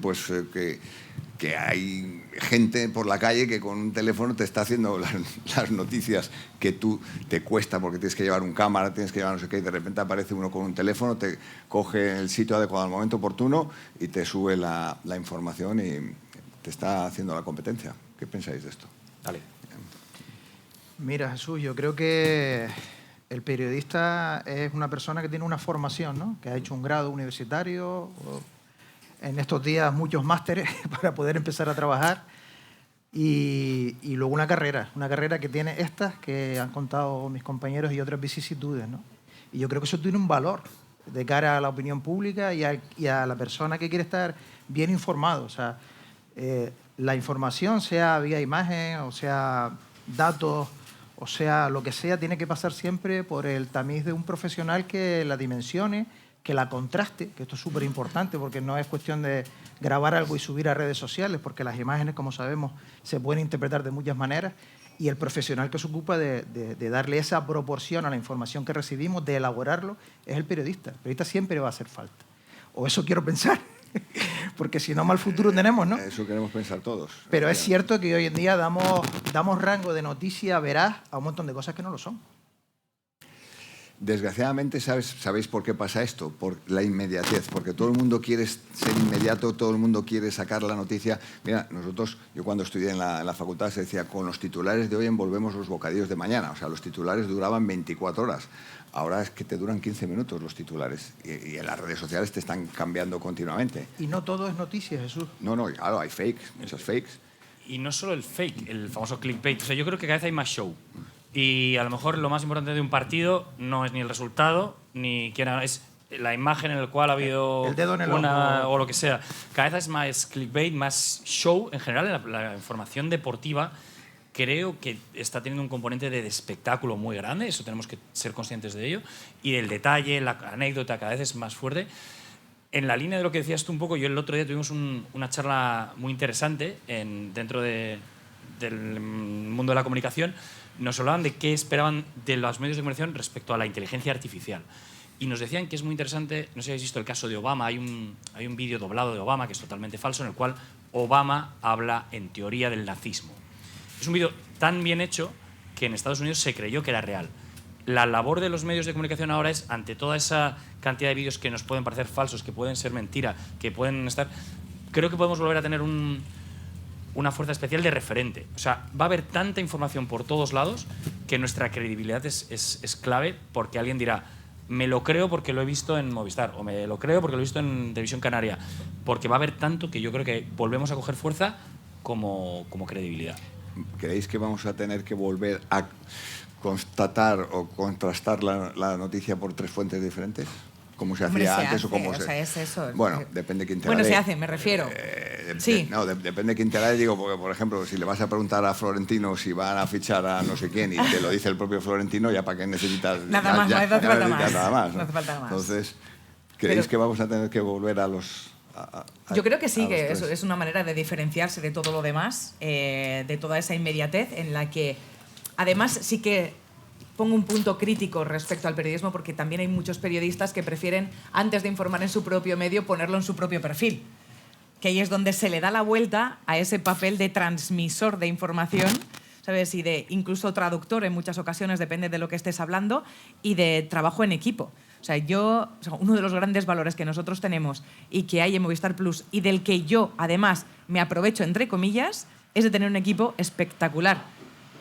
que hay gente por la calle que con un teléfono te está haciendo las noticias que tú te cuesta porque tienes que llevar un cámara, tienes que llevar no sé qué, y de repente aparece uno con un teléfono, te coge el sitio adecuado al momento oportuno y te sube la información y te está haciendo la competencia. ¿Qué pensáis de esto? Dale. Mira, Jesús, yo creo que el periodista es una persona que tiene una formación, ¿no? Que ha hecho un grado universitario, en estos días muchos másteres para poder empezar a trabajar y luego una carrera que tiene estas que han contado mis compañeros y otras vicisitudes, ¿no? Y yo creo que eso tiene un valor de cara a la opinión pública y a la persona que quiere estar bien informado. O sea, la información, sea vía imagen o sea datos, o sea, lo que sea, tiene que pasar siempre por el tamiz de un profesional que la dimensione, que la contraste, que esto es súper importante porque no es cuestión de grabar algo y subir a redes sociales, porque las imágenes, como sabemos, se pueden interpretar de muchas maneras, y el profesional que se ocupa de darle esa proporción a la información que recibimos, de elaborarlo, es el periodista. El periodista siempre va a hacer falta. O eso quiero pensar, porque si no, mal futuro tenemos, ¿no? Eso queremos pensar todos. Pero es cierto que hoy en día damos rango de noticia veraz a un montón de cosas que no lo son. Desgraciadamente, ¿sabéis por qué pasa esto? Por la inmediatez, porque todo el mundo quiere ser inmediato, todo el mundo quiere sacar la noticia. Mira, yo cuando estudié en la facultad se decía, con los titulares de hoy envolvemos los bocadillos de mañana. O sea, los titulares duraban 24 horas. Ahora es que te duran 15 minutos los titulares y en las redes sociales te están cambiando continuamente. Y no todo es noticia, Jesús. No, claro, hay fakes, muchos fakes. Y no solo el fake, el famoso clickbait. O sea, yo creo que cada vez hay más show. Y a lo mejor lo más importante de un partido no es ni el resultado, ni quién es la imagen en la cual ha habido el dedo en el una ojo. o lo que sea. Cada vez es más clickbait, más show. En general, la información deportiva creo que está teniendo un componente de espectáculo muy grande, eso tenemos que ser conscientes de ello, y el detalle, la anécdota cada vez es más fuerte. En la línea de lo que decías tú un poco, yo el otro día tuvimos una charla muy interesante dentro del mundo de la comunicación. Nos hablaban de qué esperaban de los medios de comunicación respecto a la inteligencia artificial. Y nos decían que es muy interesante, no sé si habéis visto el caso de Obama, hay un vídeo doblado de Obama que es totalmente falso, en el cual Obama habla en teoría del nazismo. Es un vídeo tan bien hecho que en Estados Unidos se creyó que era real. La labor de los medios de comunicación ahora es, ante toda esa cantidad de vídeos que nos pueden parecer falsos, que pueden ser mentira, que pueden estar... Creo que podemos volver a tener una fuerza especial de referente. O sea, va a haber tanta información por todos lados que nuestra credibilidad es clave, porque alguien dirá, me lo creo porque lo he visto en Movistar, o me lo creo porque lo he visto en Televisión Canaria, porque va a haber tanto que yo creo que volvemos a coger fuerza como credibilidad. ¿Creéis que vamos a tener que volver a constatar o contrastar la noticia por 3 fuentes diferentes? como se Hombre, hacía se antes hace, o como o sea, es eso. Bueno, depende de quién te la dé. Bueno, se hace, me refiero. Sí. No, depende de quién te la dé. Digo, porque, por ejemplo, si le vas a preguntar a Florentino si van a fichar a no sé quién y te lo dice el propio Florentino, ya para qué necesitas... Nada ya, más, no hace falta más. nada más. No hace falta más. Entonces, ¿creéis que vamos a tener que volver a los... Yo creo que sí, que los tres? es una manera de diferenciarse de todo lo demás, de toda esa inmediatez en la que, además, sí que pongo un punto crítico respecto al periodismo, porque también hay muchos periodistas que prefieren, antes de informar en su propio medio, ponerlo en su propio perfil. Que ahí es donde se le da la vuelta a ese papel de transmisor de información, ¿sabes? Y de incluso traductor en muchas ocasiones, depende de lo que estés hablando, y de trabajo en equipo. O sea, uno de los grandes valores que nosotros tenemos y que hay en Movistar Plus y del que yo, además, me aprovecho, entre comillas, es de tener un equipo espectacular.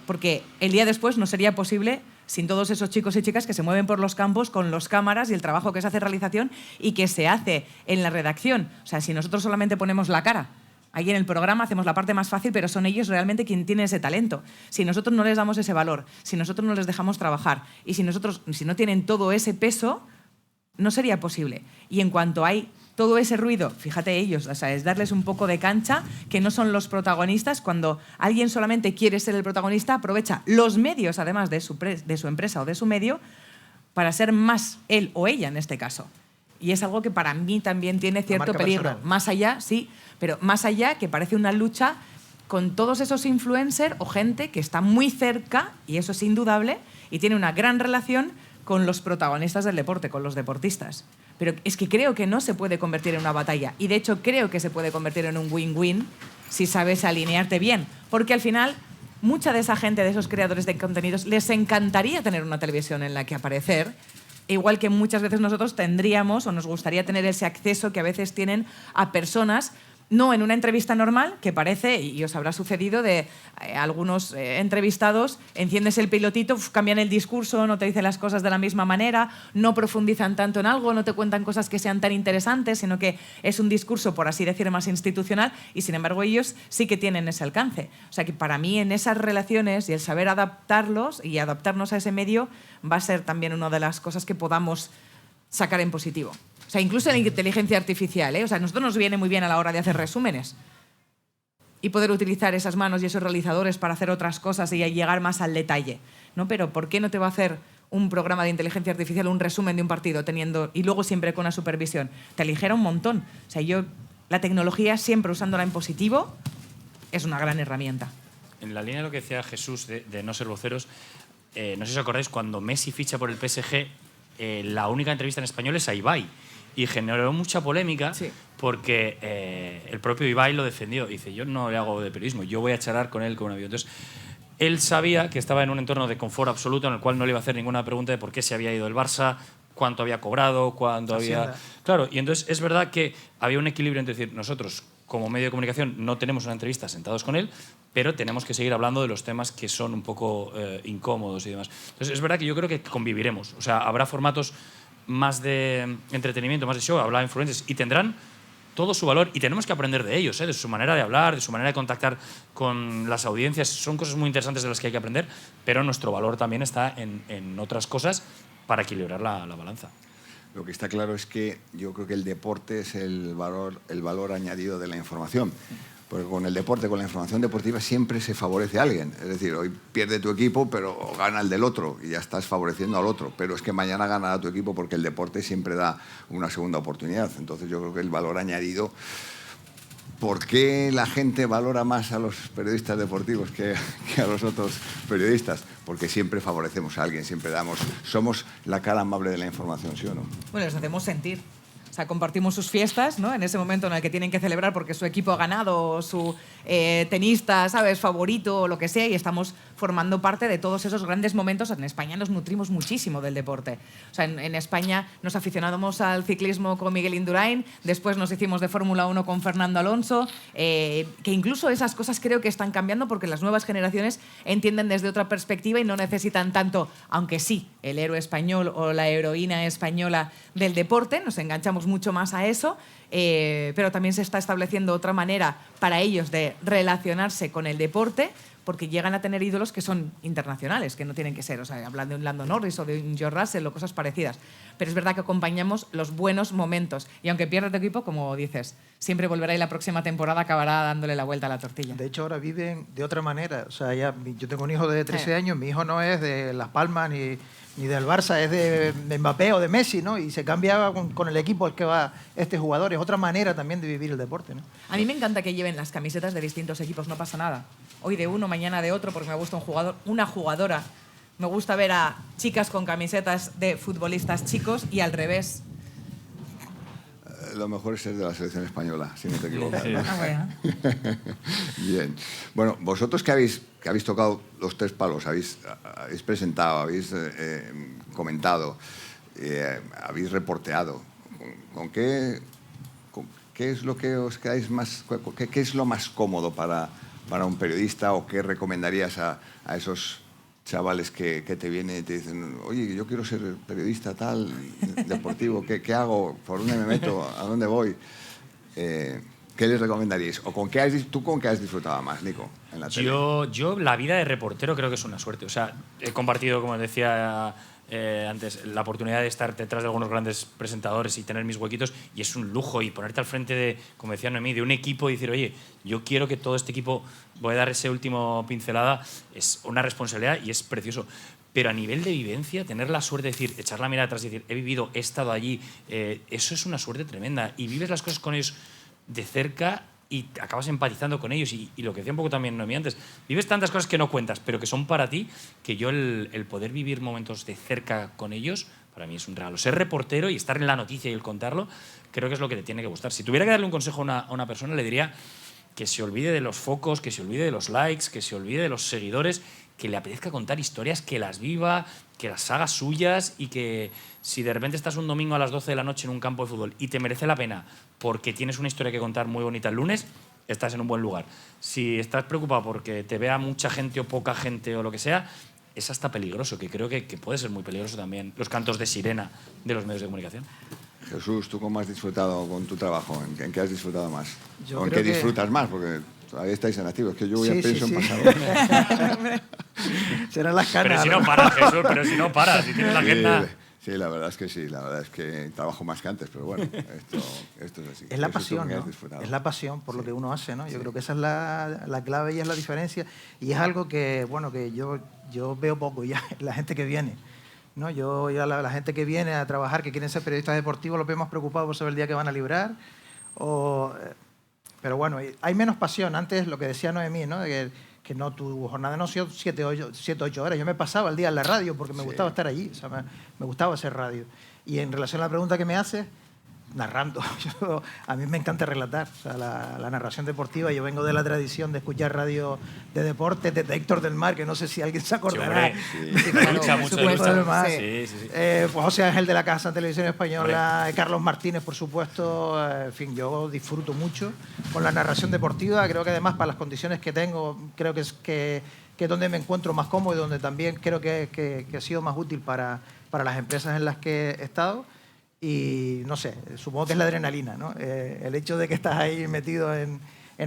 Porque el día después no sería posible sin todos esos chicos y chicas que se mueven por los campos con las cámaras y el trabajo que se hace en realización y que se hace en la redacción. O sea, si nosotros solamente ponemos la cara, ahí en el programa hacemos la parte más fácil, pero son ellos realmente quien tiene ese talento. Si nosotros no les damos ese valor, si nosotros no les dejamos trabajar y si no tienen todo ese peso, no sería posible. Y en cuanto hay todo ese ruido, fíjate ellos, o sea, es darles un poco de cancha, que no son los protagonistas. Cuando alguien solamente quiere ser el protagonista, aprovecha los medios, además de su empresa o de su medio, para ser más él o ella en este caso. Y es algo que para mí también tiene cierto peligro. Personal. Más allá, sí, pero más allá que parece una lucha con todos esos influencers o gente que está muy cerca, y eso es indudable, y tiene una gran relación con los protagonistas del deporte, con los deportistas. Pero es que creo que no se puede convertir en una batalla. Y de hecho creo que se puede convertir en un win-win si sabes alinearte bien. Porque al final, mucha de esa gente, de esos creadores de contenidos, les encantaría tener una televisión en la que aparecer, igual que muchas veces nosotros tendríamos o nos gustaría tener ese acceso que a veces tienen a personas, no en una entrevista normal, que parece, y os habrá sucedido, de algunos entrevistados, enciendes el pilotito, cambian el discurso, no te dicen las cosas de la misma manera, no profundizan tanto en algo, no te cuentan cosas que sean tan interesantes, sino que es un discurso, por así decir, más institucional, y sin embargo ellos sí que tienen ese alcance. O sea que para mí en esas relaciones y el saber adaptarlos y adaptarnos a ese medio va a ser también una de las cosas que podamos sacar en positivo. O sea, incluso la inteligencia artificial, ¿eh? O sea, a nosotros nos viene muy bien a la hora de hacer resúmenes y poder utilizar esas manos y esos realizadores para hacer otras cosas y llegar más al detalle, ¿no? Pero ¿por qué no te va a hacer un programa de inteligencia artificial un resumen de un partido y luego siempre con una supervisión? Te aligera un montón. O sea, la tecnología, siempre usándola en positivo, es una gran herramienta. En la línea de lo que decía Jesús de no ser voceros, no sé si os acordáis, cuando Messi ficha por el PSG, la única entrevista en español es a Ibai. Y generó mucha polémica, sí, porque el propio Ibai lo defendió. Dice, yo no le hago de periodismo, yo voy a charlar con él con un avión. Entonces, él sabía que estaba en un entorno de confort absoluto en el cual no le iba a hacer ninguna pregunta de por qué se había ido el Barça, cuánto había cobrado, cuánto había... Claro, y entonces es verdad que había un equilibrio entre decir, nosotros como medio de comunicación no tenemos una entrevista sentados con él, pero tenemos que seguir hablando de los temas que son un poco incómodos y demás. Entonces es verdad que yo creo que conviviremos. O sea, habrá formatos más de entretenimiento, más de show, habrá influencers y tendrán todo su valor y tenemos que aprender de ellos, de su manera de hablar, de su manera de contactar con las audiencias. Son cosas muy interesantes de las que hay que aprender, pero nuestro valor también está en otras cosas para equilibrar la balanza. Lo que está claro es que yo creo que el deporte es el valor añadido de la información. Porque con el deporte, con la información deportiva, siempre se favorece a alguien. Es decir, hoy pierde tu equipo, pero gana el del otro y ya estás favoreciendo al otro. Pero es que mañana ganará tu equipo porque el deporte siempre da una segunda oportunidad. Entonces yo creo que el valor añadido... ¿Por qué la gente valora más a los periodistas deportivos que a los otros periodistas? Porque siempre favorecemos a alguien, siempre somos la cara amable de la información, ¿sí o no? Bueno, les hacemos sentir. O sea, compartimos sus fiestas, ¿no? En ese momento en el que tienen que celebrar porque su equipo ha ganado, o su tenista, ¿sabes?, favorito o lo que sea, y estamos formando parte de todos esos grandes momentos. En España nos nutrimos muchísimo del deporte. O sea, en España nos aficionábamos al ciclismo con Miguel Indurain, después nos hicimos de Fórmula 1 con Fernando Alonso, que incluso esas cosas creo que están cambiando porque las nuevas generaciones entienden desde otra perspectiva y no necesitan tanto, aunque sí, el héroe español o la heroína española del deporte, nos enganchamos mucho más a eso, pero también se está estableciendo otra manera para ellos de relacionarse con el deporte, porque llegan a tener ídolos que son internacionales, que no tienen que ser, o sea, hablan de un Lando Norris o de un George Russell o cosas parecidas. Pero es verdad que acompañamos los buenos momentos. Y aunque pierda tu equipo, como dices, siempre volverá y la próxima temporada acabará dándole la vuelta a la tortilla. De hecho, ahora viven de otra manera. O sea, yo tengo un hijo de 13 años, mi hijo no es de Las Palmas ni del Barça, es de Mbappé o de Messi, ¿no? Y se cambia con el equipo al que va este jugador. Es otra manera también de vivir el deporte, ¿no? A mí me encanta que lleven las camisetas de distintos equipos, no pasa nada. Hoy de uno, mañana de otro, porque me gusta un jugador, una jugadora. Me gusta ver a chicas con camisetas de futbolistas chicos y al revés. Lo mejor es ser de la selección española, si no te equivocas. Sí. ¿No? Ah, bueno. Bien. Bueno, vosotros que habéis tocado los 3 palos, habéis presentado, habéis comentado, habéis reporteado, ¿con qué es lo que os quedáis más, qué es lo más cómodo para un periodista, o qué recomendarías a esos chavales que te vienen y te dicen, oye, yo quiero ser periodista tal, deportivo, ¿qué hago? ¿Por dónde me meto? ¿A dónde voy? ¿Qué les recomendaríais? ¿O tú con qué has disfrutado más, Nico, en la tele? Yo la vida de reportero creo que es una suerte. O sea, he compartido, como decía antes, la oportunidad de estar detrás de algunos grandes presentadores y tener mis huequitos, y es un lujo. Y ponerte al frente de, como decía Noemí, de un equipo y decir, oye, yo quiero que todo este equipo, voy a dar ese último pincelada, es una responsabilidad y es precioso. Pero a nivel de vivencia, tener la suerte de decir, echar la mirada atrás y decir, he vivido, he estado allí, eso es una suerte tremenda. Y vives las cosas con ellos de cerca y acabas empatizando con ellos. Y lo que decía un poco también Noemí antes, vives tantas cosas que no cuentas, pero que son para ti, que yo el poder vivir momentos de cerca con ellos, para mí es un regalo. Ser reportero y estar en la noticia y el contarlo, creo que es lo que te tiene que gustar. Si tuviera que darle un consejo a una persona, le diría que se olvide de los focos, que se olvide de los likes, que se olvide de los seguidores, que le apetezca contar historias, que las viva, que las haga suyas, y que si de repente estás un domingo a las 12 de la noche en un campo de fútbol y te merece la pena porque tienes una historia que contar muy bonita el lunes, estás en un buen lugar. Si estás preocupado porque te vea mucha gente o poca gente o lo que sea, es hasta peligroso, que creo que puede ser muy peligroso también los cantos de sirena de los medios de comunicación. Jesús, ¿tú cómo has disfrutado con tu trabajo? ¿En qué has disfrutado más? Yo ¿O en creo qué que- disfrutas más? Porque todavía estáis en activo. Es que yo voy a Sí, pienso sí, en sí. pasado. Serán las canas. Pero si no paras, Jesús, pero si no paras, si tienes la agenda... Sí, la verdad es que sí. La verdad es que trabajo más que antes, pero bueno, esto es así. Es la Jesús, ¿tú pasión, con qué has ¿no? disfrutado? Es la pasión por lo Sí. que uno hace, ¿no? Yo creo que esa es la clave y es la diferencia. Y es algo que, bueno, que yo veo poco ya, la gente que viene, ¿no? Yo ya la gente que viene a trabajar, que quieren ser periodistas deportivos, los vemos preocupados por saber el día que van a librar. Pero bueno, hay menos pasión. Antes, lo que decía Noemí, ¿no? Que no, tu jornada no ha sido 7 o 8 horas. Yo me pasaba el día en la radio porque me gustaba estar allí, o sea, me gustaba hacer radio. Y en relación a la pregunta que me haces, narrando. A mí me encanta relatar, o sea, la narración deportiva. Yo vengo de la tradición de escuchar radio de deportes, de Héctor del Mar, que no sé si alguien se acordará. Sí, Claro, mucho, por mucho. supuesto, Del Mar. Sí, sí, sí. Pues José Ángel de la Casa en Televisión Española, Carlos Martínez, por supuesto. En fin, yo disfruto mucho con la narración deportiva. Creo que además, para las condiciones que tengo, creo que es donde me encuentro más cómodo y donde también creo que ha sido más útil para las empresas en las que he estado. Y no sé, supongo que es la adrenalina, ¿no? El hecho de que estás ahí metido en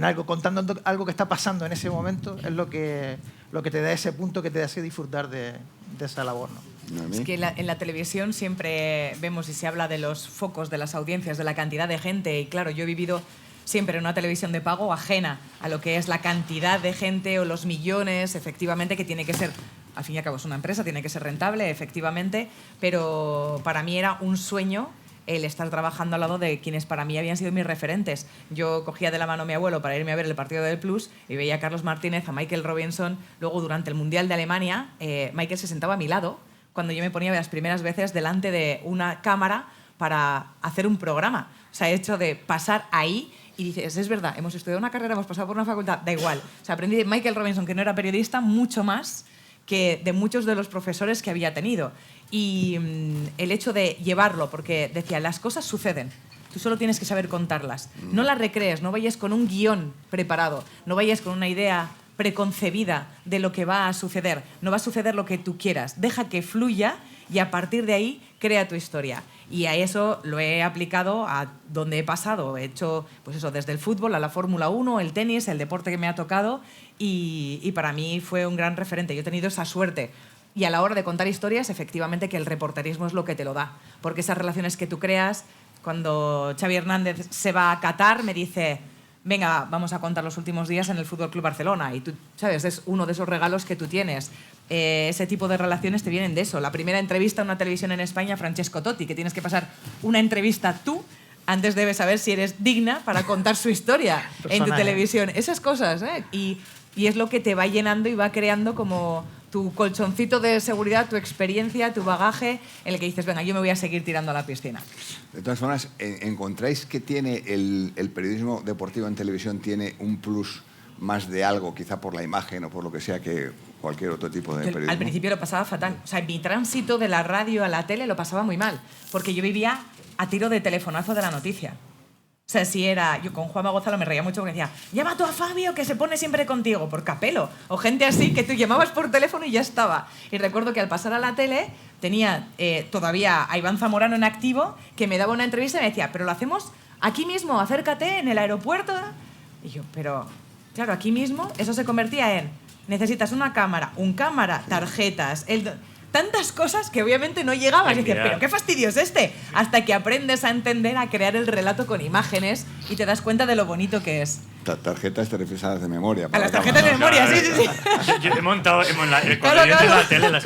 algo, contando algo que está pasando en ese momento, es lo que te da ese punto que te hace disfrutar de esa labor, ¿no? ¿Noemí? Es que en la televisión siempre vemos y se habla de los focos, de las audiencias, de la cantidad de gente. Y claro, yo he vivido siempre en una televisión de pago ajena a lo que es la cantidad de gente o los millones, efectivamente, que tiene que ser, al fin y al cabo es una empresa, tiene que ser rentable, efectivamente, pero para mí era un sueño el estar trabajando al lado de quienes para mí habían sido mis referentes. Yo cogía de la mano a mi abuelo para irme a ver el partido del Plus y veía a Carlos Martínez, a Michael Robinson. Luego, durante el Mundial de Alemania, Michael se sentaba a mi lado cuando yo me ponía las primeras veces delante de una cámara para hacer un programa. O sea, he hecho de pasar ahí y dices, es verdad, hemos estudiado una carrera, hemos pasado por una facultad, da igual. O sea, aprendí de Michael Robinson, que no era periodista, mucho más que de muchos de los profesores que había tenido. Y el hecho de llevarlo, porque decía, las cosas suceden, tú solo tienes que saber contarlas. No las recrees, no vayas con un guión preparado, no vayas con una idea preconcebida de lo que va a suceder. No va a suceder lo que tú quieras. Deja que fluya y a partir de ahí crea tu historia. Y a eso lo he aplicado a donde he pasado. He hecho pues eso, desde el fútbol a la Fórmula 1, el tenis, el deporte que me ha tocado y para mí fue un gran referente. Yo he tenido esa suerte. Y a la hora de contar historias, efectivamente que el reporterismo es lo que te lo da. Porque esas relaciones que tú creas, cuando Xavi Hernández se va a Qatar, me dice, venga, vamos a contar los últimos días en el Fútbol Club Barcelona. Y tú, ¿sabes? Es uno de esos regalos que tú tienes. Ese tipo de relaciones te vienen de eso. La primera entrevista en una televisión en España, Francesco Totti, que tienes que pasar una entrevista tú antes de saber si eres digna para contar su historia en tu televisión. Esas cosas, ¿eh? Y es lo que te va llenando y va creando como tu colchoncito de seguridad, tu experiencia, tu bagaje, en el que dices, venga, yo me voy a seguir tirando a la piscina. De todas formas, ¿encontráis que tiene el periodismo deportivo en televisión tiene un plus más de algo, quizá por la imagen o por lo que sea, que cualquier otro tipo de periodismo? Al principio lo pasaba fatal. O sea, mi tránsito de la radio a la tele lo pasaba muy mal, porque yo vivía a tiro de telefonazo de la noticia. O sea, si era... Yo con Juanma Gonzalo me reía mucho porque decía, llama tú a Fabio que se pone siempre contigo, por Capelo. O gente así que tú llamabas por teléfono y ya estaba. Y recuerdo que al pasar a la tele tenía todavía a Iván Zamorano en activo, que me daba una entrevista y me decía, pero lo hacemos aquí mismo, acércate, en el aeropuerto. Y yo, pero... Claro, aquí mismo eso se convertía en... Necesitas una cámara, tarjetas... Tantas cosas que obviamente no llegaban. Y dices, pero qué fastidio es este. Hasta que aprendes a entender, a crear el relato con imágenes y te das cuenta de lo bonito que es. Tarjetas te refieres a las de memoria. A las tarjetas de memoria, sí. Yo he montado cuando yo entré en la tele.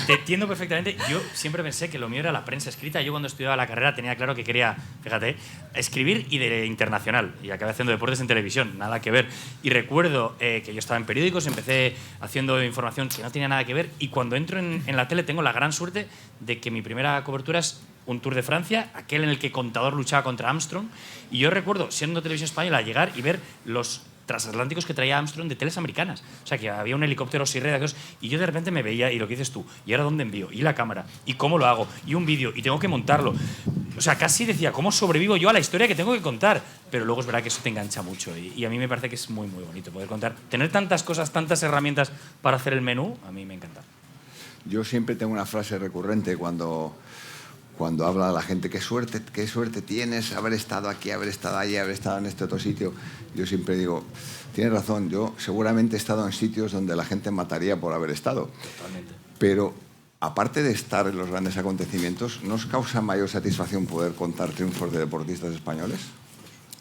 Te entiendo perfectamente. Yo siempre pensé que lo mío era la prensa escrita. Yo cuando estudiaba la carrera tenía claro que quería, fíjate, escribir y de internacional. Y acabé haciendo deportes en televisión, nada que ver. Y recuerdo que yo estaba en periódicos, empecé haciendo información que no tenía nada que ver. Y cuando entro en la tele tengo la gran suerte de que mi primera cobertura es un Tour de Francia, aquel en el que Contador luchaba contra Armstrong. Y yo recuerdo, siendo televisión española, llegar y ver los transatlánticos que traía Armstrong de teles americanas. O sea, que había un helicóptero Sirreda, y yo de repente me veía, y lo que dices tú, ¿y ahora dónde envío? ¿Y la cámara? ¿Y cómo lo hago? ¿Y un vídeo? ¿Y tengo que montarlo? O sea, casi decía, ¿cómo sobrevivo yo a la historia que tengo que contar? Pero luego es verdad que eso te engancha mucho. Y a mí me parece que es muy, muy bonito poder contar. Tener tantas cosas, tantas herramientas para hacer el menú, a mí me encanta. Yo siempre tengo una frase recurrente cuando habla la gente, qué suerte tienes haber estado aquí, haber estado allí, haber estado en este otro sitio. Yo siempre digo, tienes razón, yo seguramente he estado en sitios donde la gente mataría por haber estado. Totalmente. Pero aparte de estar en los grandes acontecimientos, ¿no os causa mayor satisfacción poder contar triunfos de deportistas españoles?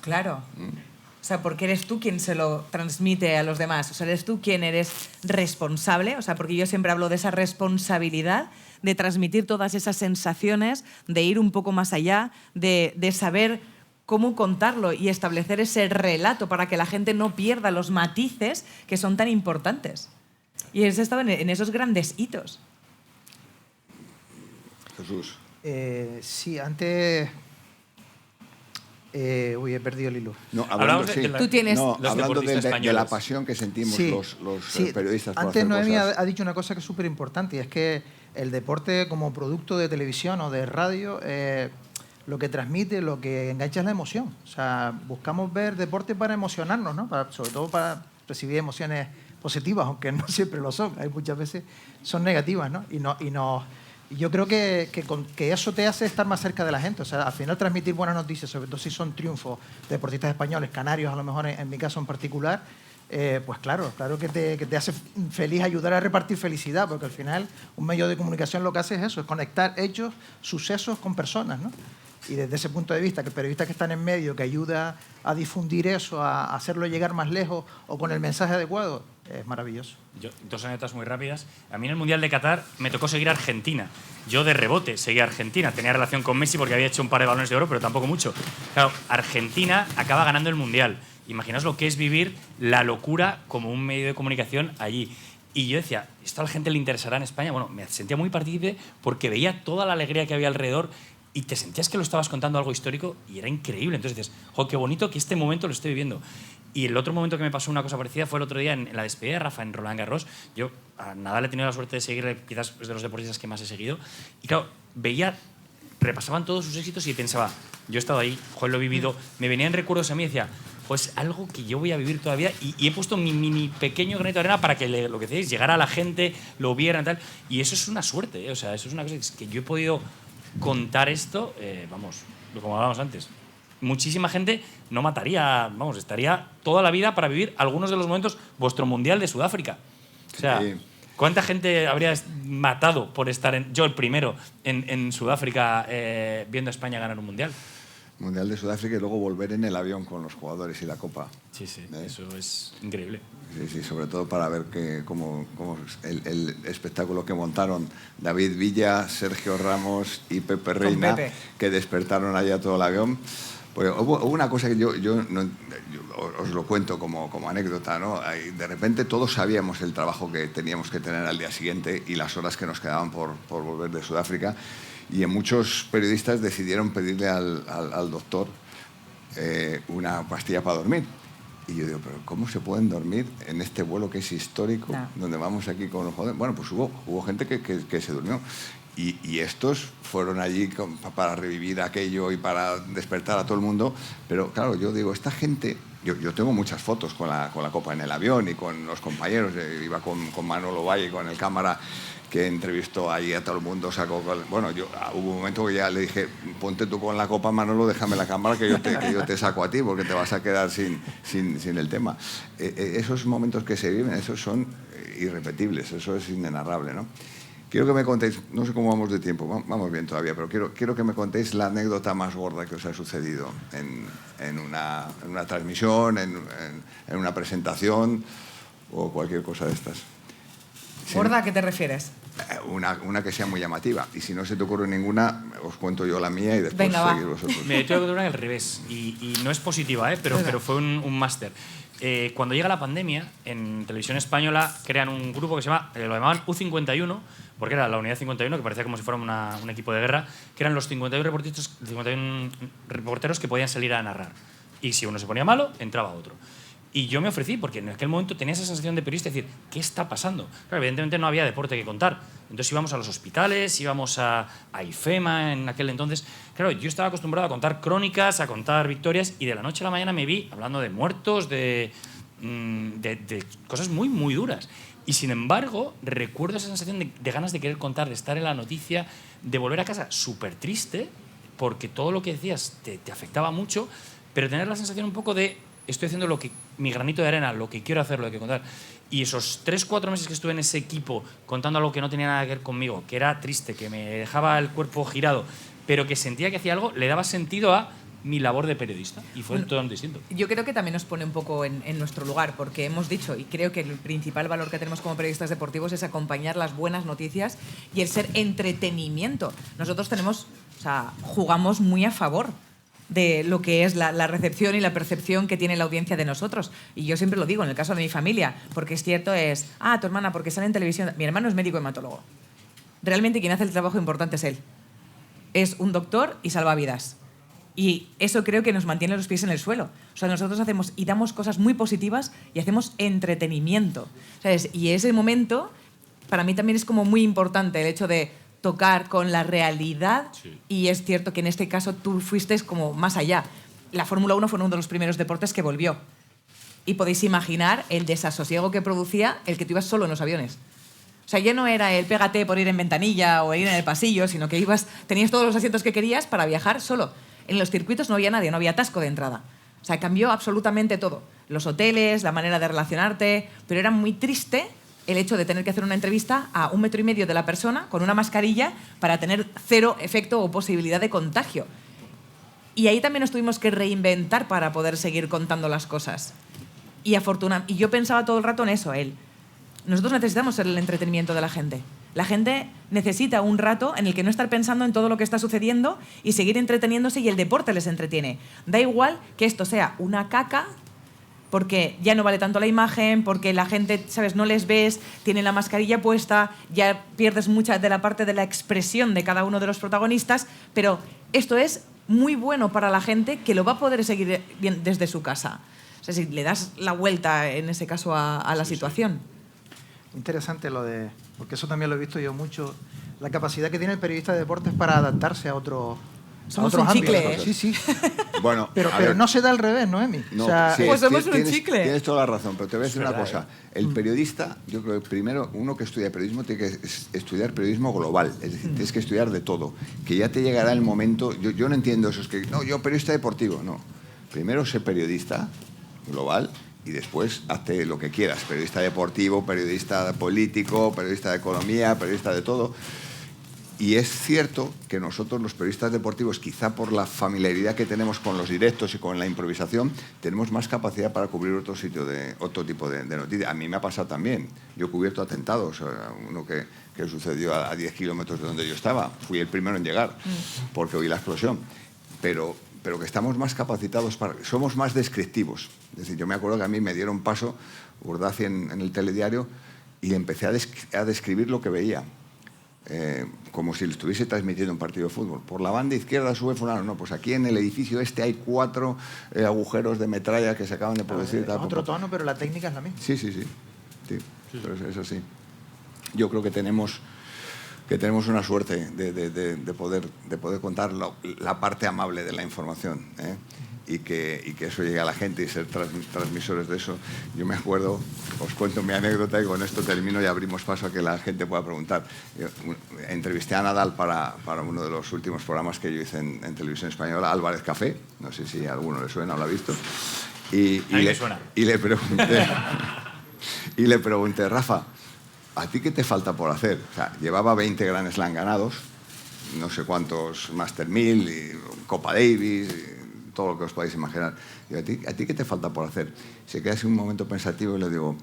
Claro. O sea, porque eres tú quien se lo transmite a los demás. O sea, eres tú quien eres responsable. O sea, porque yo siempre hablo de esa responsabilidad de transmitir todas esas sensaciones, de ir un poco más allá, de saber cómo contarlo y establecer ese relato para que la gente no pierda los matices que son tan importantes. Y he estado en esos grandes hitos. Jesús. Sí, antes... he perdido el hilo. No, hablando Tú tienes hablando de la pasión que sentimos los periodistas por antes hacer Noemí cosas. ha dicho una cosa que es súper importante, y es que el deporte como producto de televisión o de radio, lo que transmite, lo que engancha es la emoción. O sea, buscamos ver deporte para emocionarnos, ¿no? Sobre todo para recibir emociones positivas, aunque no siempre lo son. Hay muchas veces son negativas, ¿no? Y yo creo que eso te hace estar más cerca de la gente. O sea, al final transmitir buenas noticias, sobre todo si son triunfos de deportistas españoles, canarios a lo mejor en mi caso en particular, pues claro que te hace feliz ayudar a repartir felicidad, porque al final un medio de comunicación lo que hace es eso, es conectar hechos, sucesos con personas, ¿no? Y desde ese punto de vista, que el periodista que está en medio, que ayuda a difundir eso, a hacerlo llegar más lejos o con el mensaje adecuado, es maravilloso. Dos anécdotas muy rápidas. A mí en el Mundial de Qatar me tocó seguir a Argentina. Yo de rebote seguía a Argentina. Tenía relación con Messi porque había hecho un par de balones de oro, pero tampoco mucho. Claro, Argentina acaba ganando el Mundial. Imaginaos lo que es vivir la locura como un medio de comunicación allí. Y yo decía, ¿esto a la gente le interesará en España? Bueno, me sentía muy partícipe porque veía toda la alegría que había alrededor y te sentías que lo estabas contando algo histórico y era increíble. Entonces dices, ¡jo, qué bonito que este momento lo esté viviendo! Y el otro momento que me pasó una cosa parecida fue el otro día en la despedida de Rafa en Roland Garros. Yo a Nadal he tenido la suerte de seguirle, quizás es de los deportistas que más he seguido. Y claro, repasaban todos sus éxitos y pensaba, yo he estado ahí, joder, lo he vivido. Me venían recuerdos a mí y decía, pues algo que yo voy a vivir todavía y he puesto mi mini pequeño granito de arena para que lo que decís, llegara a la gente, lo vieran y tal. Y eso es una suerte, o sea, eso es una cosa que yo he podido contar esto, vamos, como hablábamos antes. Muchísima gente no mataría, vamos, estaría toda la vida para vivir algunos de los momentos vuestro Mundial de Sudáfrica. O sea, Sí. ¿cuánta gente habrías matado por estar, yo el primero, en Sudáfrica viendo a España ganar un Mundial? Mundial de Sudáfrica y luego volver en el avión con los jugadores y la copa. Sí, eso es increíble. Sí, sobre todo para ver cómo el espectáculo que montaron David Villa, Sergio Ramos y Pepe Reina, Pepe. que despertaron allá todo el avión. Pues hubo una cosa que yo os lo cuento como anécdota, ¿no? De repente todos sabíamos el trabajo que teníamos que tener al día siguiente y las horas que nos quedaban por volver de Sudáfrica. Y muchos periodistas decidieron pedirle al doctor una pastilla para dormir. Y yo digo, pero ¿cómo se pueden dormir en este vuelo que es histórico, donde vamos aquí con los jugadores? Bueno, pues hubo gente que se durmió. Y estos fueron allí para revivir aquello y para despertar a todo el mundo. Pero claro, yo digo, esta gente... Yo tengo muchas fotos con la copa en el avión y con los compañeros. Iba con Manolo Valle, con el cámara, que entrevistó ahí a todo el mundo. Bueno, hubo un momento que ya le dije, ponte tú con la copa, Manolo, déjame la cámara que yo te saco a ti porque te vas a quedar sin el tema. Esos momentos que se viven, esos son irrepetibles, eso es inenarrable, ¿no? Quiero que me contéis, no sé cómo vamos de tiempo, vamos bien todavía, pero quiero que me contéis la anécdota más gorda que os ha sucedido en una transmisión, en una presentación o cualquier cosa de estas. ¿Gorda a qué te refieres? Una que sea muy llamativa. Y si no se te ocurre ninguna, os cuento yo la mía y después Venga, seguir vosotros. Me tengo que contar al revés. Y no es positiva, pero fue un máster. Cuando llega la pandemia, en Televisión Española crean un grupo que lo llamaban U51, porque era la unidad 51, que parecía como si fuera un equipo de guerra, que eran los 51 reporteros que podían salir a narrar. Y si uno se ponía malo, entraba otro. Y yo me ofrecí, porque en aquel momento tenía esa sensación de periodista, de decir, ¿qué está pasando? Claro, evidentemente no había deporte que contar. Entonces íbamos a los hospitales, íbamos a IFEMA en aquel entonces. Claro, yo estaba acostumbrado a contar crónicas, a contar victorias, y de la noche a la mañana me vi hablando de muertos, de cosas muy, muy duras. Y sin embargo, recuerdo esa sensación de ganas de querer contar, de estar en la noticia, de volver a casa súper triste, porque todo lo que decías te afectaba mucho, pero tener la sensación un poco de estoy haciendo mi granito de arena, lo que quiero hacer, lo que contar. Y esos 3-4 meses que estuve en ese equipo contando algo que no tenía nada que ver conmigo, que era triste, que me dejaba el cuerpo girado, pero que sentía que hacía algo, le daba sentido a mi labor de periodista. Y fue totalmente distinto. Yo creo que también nos pone un poco en nuestro lugar, porque hemos dicho, y creo que el principal valor que tenemos como periodistas deportivos es acompañar las buenas noticias y el ser entretenimiento. Nosotros jugamos muy a favor de lo que es la recepción y la percepción que tiene la audiencia de nosotros. Y yo siempre lo digo, en el caso de mi familia, porque es cierto, tu hermana, porque sale en televisión. Mi hermano es médico hematólogo. Realmente quien hace el trabajo importante es él. Es un doctor y salva vidas. Y eso creo que nos mantiene los pies en el suelo. O sea, nosotros hacemos y damos cosas muy positivas y hacemos entretenimiento, ¿sabes? Y ese momento, para mí también es como muy importante el hecho de tocar con la realidad. Sí. Y es cierto que en este caso tú fuiste como más allá. La Fórmula 1 fue uno de los primeros deportes que volvió. Y podéis imaginar el desasosiego que producía el que tú ibas solo en los aviones. O sea, ya no era el pégate por ir en ventanilla o ir en el pasillo, sino que tenías todos los asientos que querías para viajar solo. En los circuitos no había nadie, no había atasco de entrada. O sea, cambió absolutamente todo. Los hoteles, la manera de relacionarte, pero era muy triste el hecho de tener que hacer una entrevista a 1,5 metros de la persona con una mascarilla para tener cero efecto o posibilidad de contagio. Y ahí también nos tuvimos que reinventar para poder seguir contando las cosas. Y yo pensaba todo el rato en eso, nosotros necesitamos ser el entretenimiento de la gente. La gente necesita un rato en el que no estar pensando en todo lo que está sucediendo y seguir entreteniéndose, y el deporte les entretiene. Da igual que esto sea una caca, porque ya no vale tanto la imagen, porque la gente, ¿sabes?, no les ves, tienen la mascarilla puesta, ya pierdes mucha de la parte de la expresión de cada uno de los protagonistas, pero esto es muy bueno para la gente que lo va a poder seguir bien desde su casa. O sea, si le das la vuelta, en ese caso, a la situación. Interesante porque eso también lo he visto yo mucho, la capacidad que tiene el periodista de deportes para adaptarse a otro Somos otros un chicle, ámbitos. ¿eh? Sí, sí. Bueno, Pero a ver, no se da al revés, Noemi. no, O sea, sí, Pues somos un tienes, chicle. tienes toda la razón, pero te voy a decir Es una verdad, cosa. El periodista, yo creo que primero uno que estudia periodismo tiene que estudiar periodismo global, es decir, tienes que estudiar de todo, que ya te llegará el momento, yo no entiendo eso, es que, no, yo periodista deportivo, no. Primero sé periodista global y después hazte lo que quieras, periodista deportivo, periodista político, periodista de economía, periodista de todo. Y es cierto que nosotros los periodistas deportivos, quizá por la familiaridad que tenemos con los directos y con la improvisación, tenemos más capacidad para cubrir otro tipo de noticias. A mí me ha pasado también. Yo he cubierto atentados, uno que sucedió a 10 kilómetros de donde yo estaba. Fui el primero en llegar porque oí la explosión. Pero que estamos más capacitados, somos más descriptivos. Es decir, yo me acuerdo que a mí me dieron paso Urdaci en el telediario y empecé a describir lo que veía. Como si le estuviese transmitiendo un partido de fútbol. Por la banda izquierda sube fulano. No, pues aquí en el edificio este hay 4 agujeros de metralla que se acaban de producir. otro tono, pero la técnica es la misma. Sí. Pero es así. Yo creo que tenemos una suerte de poder contar la parte amable de la información, ¿eh? Y que eso llegue a la gente y ser transmisores de eso. Yo me acuerdo, os cuento mi anécdota y con esto termino y abrimos paso a que la gente pueda preguntar. Yo entrevisté a Nadal para uno de los últimos programas que yo hice en Televisión Española, Álvarez Café, no sé si a alguno le suena o lo ha visto. Y le pregunté, Rafa, ¿a ti qué te falta por hacer? O sea, llevaba 20 Grand Slam ganados, no sé cuántos Master 1000, y Copa Davis, y todo lo que os podáis imaginar. Digo, ¿a ti qué te falta por hacer? Se queda así un momento pensativo y le digo,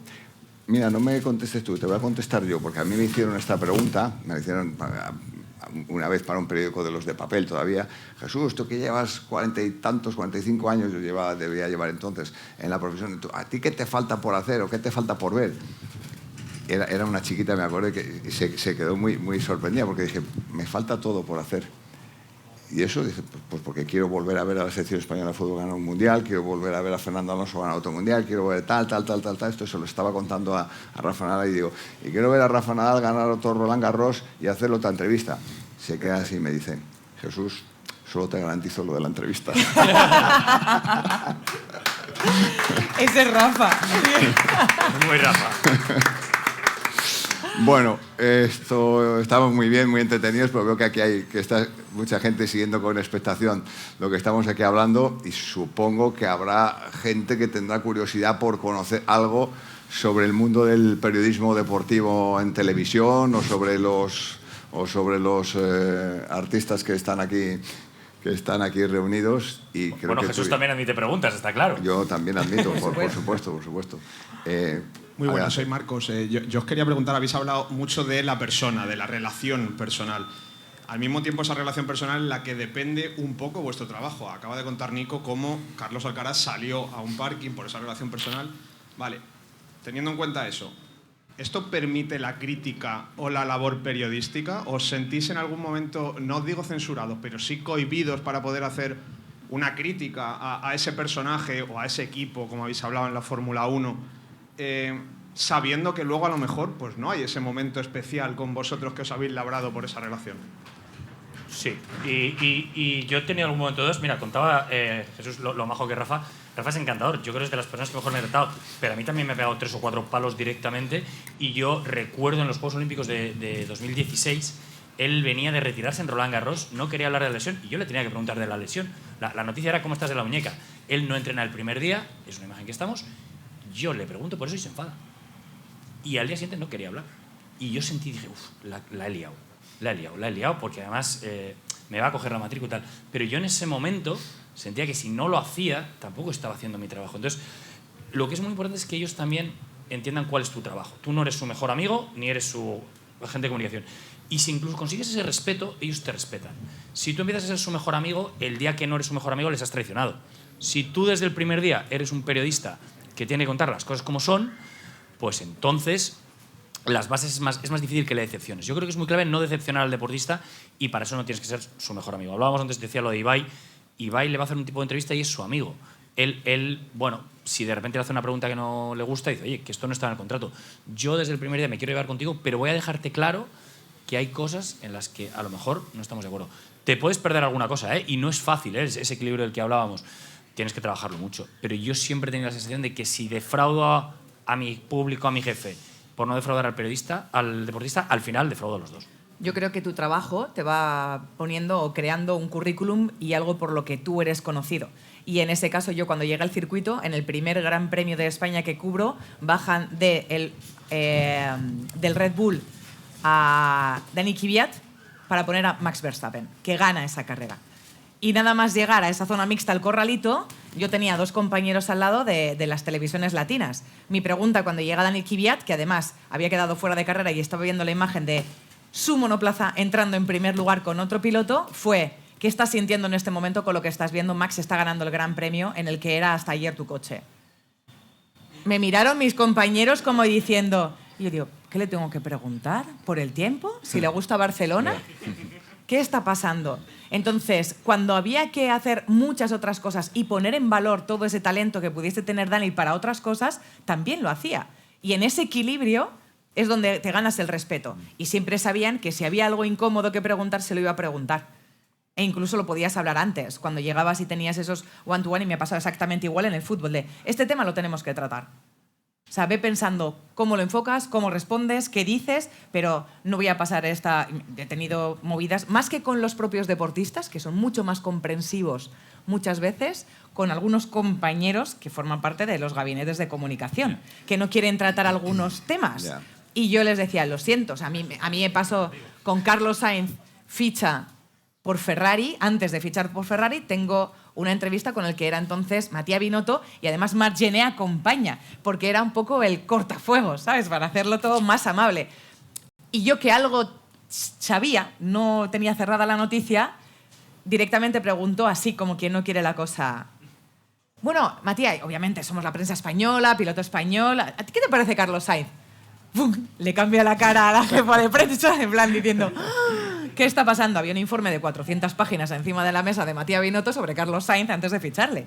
mira, no me contestes tú, te voy a contestar yo, porque a mí me hicieron esta pregunta, me la hicieron una vez para un periódico de los de papel todavía. Jesús, tú que llevas 40 y tantos, 45 años, yo debía llevar entonces en la profesión, ¿a ti qué te falta por hacer o qué te falta por ver? Era una chiquita, me acuerdo, que se quedó muy sorprendida porque dije, me falta todo por hacer. Y eso, dije, pues porque quiero volver a ver a la selección española de fútbol ganar un mundial, quiero volver a ver a Fernando Alonso ganar otro mundial, quiero ver tal. Esto se lo estaba contando a Rafa Nadal y digo, y quiero ver a Rafa Nadal ganar otro Roland Garros y hacerle otra entrevista. Se queda así y me dice, Jesús, solo te garantizo lo de la entrevista. Ese es Rafa. Muy Rafa. Bueno, estamos muy bien, muy entretenidos, pero veo que aquí está mucha gente siguiendo con expectación lo que estamos aquí hablando y supongo que habrá gente que tendrá curiosidad por conocer algo sobre el mundo del periodismo deportivo en televisión o sobre los artistas que están aquí reunidos. Y creo Bueno, que Jesús también admite preguntas, está claro. Yo también admito, por supuesto. Muy bueno, soy Marcos. Yo os quería preguntar, habéis hablado mucho de la persona, de la relación personal. Al mismo tiempo, esa relación personal en la que depende un poco vuestro trabajo. Acaba de contar Nico cómo Carlos Alcaraz salió a un parking por esa relación personal. Vale, teniendo en cuenta eso, ¿esto permite la crítica o la labor periodística? ¿Os sentís en algún momento, no os digo censurados, pero sí cohibidos para poder hacer una crítica a ese personaje o a ese equipo, como habéis hablado en la Fórmula 1, sabiendo que luego a lo mejor pues no hay ese momento especial con vosotros que os habéis labrado por esa relación? Sí, y yo he tenido algún momento de dos. Mira, contaba Jesús lo majo que Rafa. Rafa es encantador, yo creo que es de las personas que mejor me he tratado, pero a mí también me ha pegado 3 o 4 palos directamente. Y yo recuerdo en los Juegos Olímpicos de 2016, él venía de retirarse en Roland Garros, no quería hablar de la lesión y yo le tenía que preguntar de la lesión. La noticia era cómo estás de la muñeca. Él no entrena el primer día, es una imagen que estamos. Yo le pregunto por eso y se enfada. Y al día siguiente no quería hablar. Y yo dije, la he liado, porque además me va a coger la matrícula y tal. Pero yo en ese momento sentía que si no lo hacía, tampoco estaba haciendo mi trabajo. Entonces, lo que es muy importante es que ellos también entiendan cuál es tu trabajo. Tú no eres su mejor amigo, ni eres su agente de comunicación. Y si incluso consigues ese respeto, ellos te respetan. Si tú empiezas a ser su mejor amigo, el día que no eres su mejor amigo, les has traicionado. Si tú desde el primer día eres un periodista que tiene que contar las cosas como son, pues entonces las bases es más difícil que le decepciones. Yo creo que es muy clave no decepcionar al deportista y para eso no tienes que ser su mejor amigo. Hablábamos antes, decía lo de Ibai. Ibai le va a hacer un tipo de entrevista y es su amigo. Él, bueno, si de repente le hace una pregunta que no le gusta, dice, oye, que esto no está en el contrato. Yo desde el primer día me quiero llevar contigo, pero voy a dejarte claro que hay cosas en las que a lo mejor no estamos de acuerdo. te puedes perder alguna cosa, ¿eh? Y no es fácil, ¿eh? Ese equilibrio del que hablábamos. Tienes que trabajarlo mucho. Pero yo siempre he tenido la sensación de que si defraudo a mi público, a mi jefe, por no defraudar al periodista, al deportista, al final defraudo a los dos. Yo creo que tu trabajo te va poniendo o creando un currículum y algo por lo que tú eres conocido. Y en ese caso, yo cuando llegué al circuito, en el primer Gran Premio de España que cubro, bajan del Red Bull a Dani Kvyat para poner a Max Verstappen, que gana esa carrera. Y nada más llegar a esa zona mixta, al corralito, yo tenía 2 compañeros al lado de las televisiones latinas. Mi pregunta cuando llega Dani Kvyat, que además había quedado fuera de carrera y estaba viendo la imagen de su monoplaza entrando en primer lugar con otro piloto, fue: ¿qué estás sintiendo en este momento con lo que estás viendo? Max está ganando el Gran Premio en el que era hasta ayer tu coche. Me miraron mis compañeros como diciendo, y yo digo, ¿qué le tengo que preguntar? ¿Por el tiempo? ¿Si le gusta Barcelona? ¿Qué está pasando? Entonces, cuando había que hacer muchas otras cosas y poner en valor todo ese talento que pudiese tener Dani para otras cosas, también lo hacía. Y en ese equilibrio es donde te ganas el respeto. Y siempre sabían que si había algo incómodo que preguntar, se lo iba a preguntar. E incluso lo podías hablar antes, cuando llegabas y tenías esos one-to-one, y me ha pasado exactamente igual en el fútbol, de este tema lo tenemos que tratar. O sea, ve pensando cómo lo enfocas, cómo respondes, qué dices, pero no voy a pasar esta... He tenido movidas, más que con los propios deportistas, que son mucho más comprensivos muchas veces, con algunos compañeros que forman parte de los gabinetes de comunicación, que no quieren tratar algunos temas. Y yo les decía, lo siento, o sea, a mí me pasó con Carlos Sainz, ficha por Ferrari. Antes de fichar por Ferrari, tengo una entrevista con el que era entonces Matías Binotto, y además Marc Gené acompaña, porque era un poco el cortafuegos, ¿sabes? Para hacerlo todo más amable. Y yo, que algo sabía, no tenía cerrada la noticia, directamente preguntó, así como quien no quiere la cosa: bueno, Matías, obviamente somos la prensa española, piloto español, ¿a ti qué te parece Carlos Sainz? ¡Bum! Le cambia la cara a la jefa de prensa, en plan diciendo, ¿qué está pasando? Había un informe de 400 páginas encima de la mesa de Matías Binotto sobre Carlos Sainz antes de ficharle.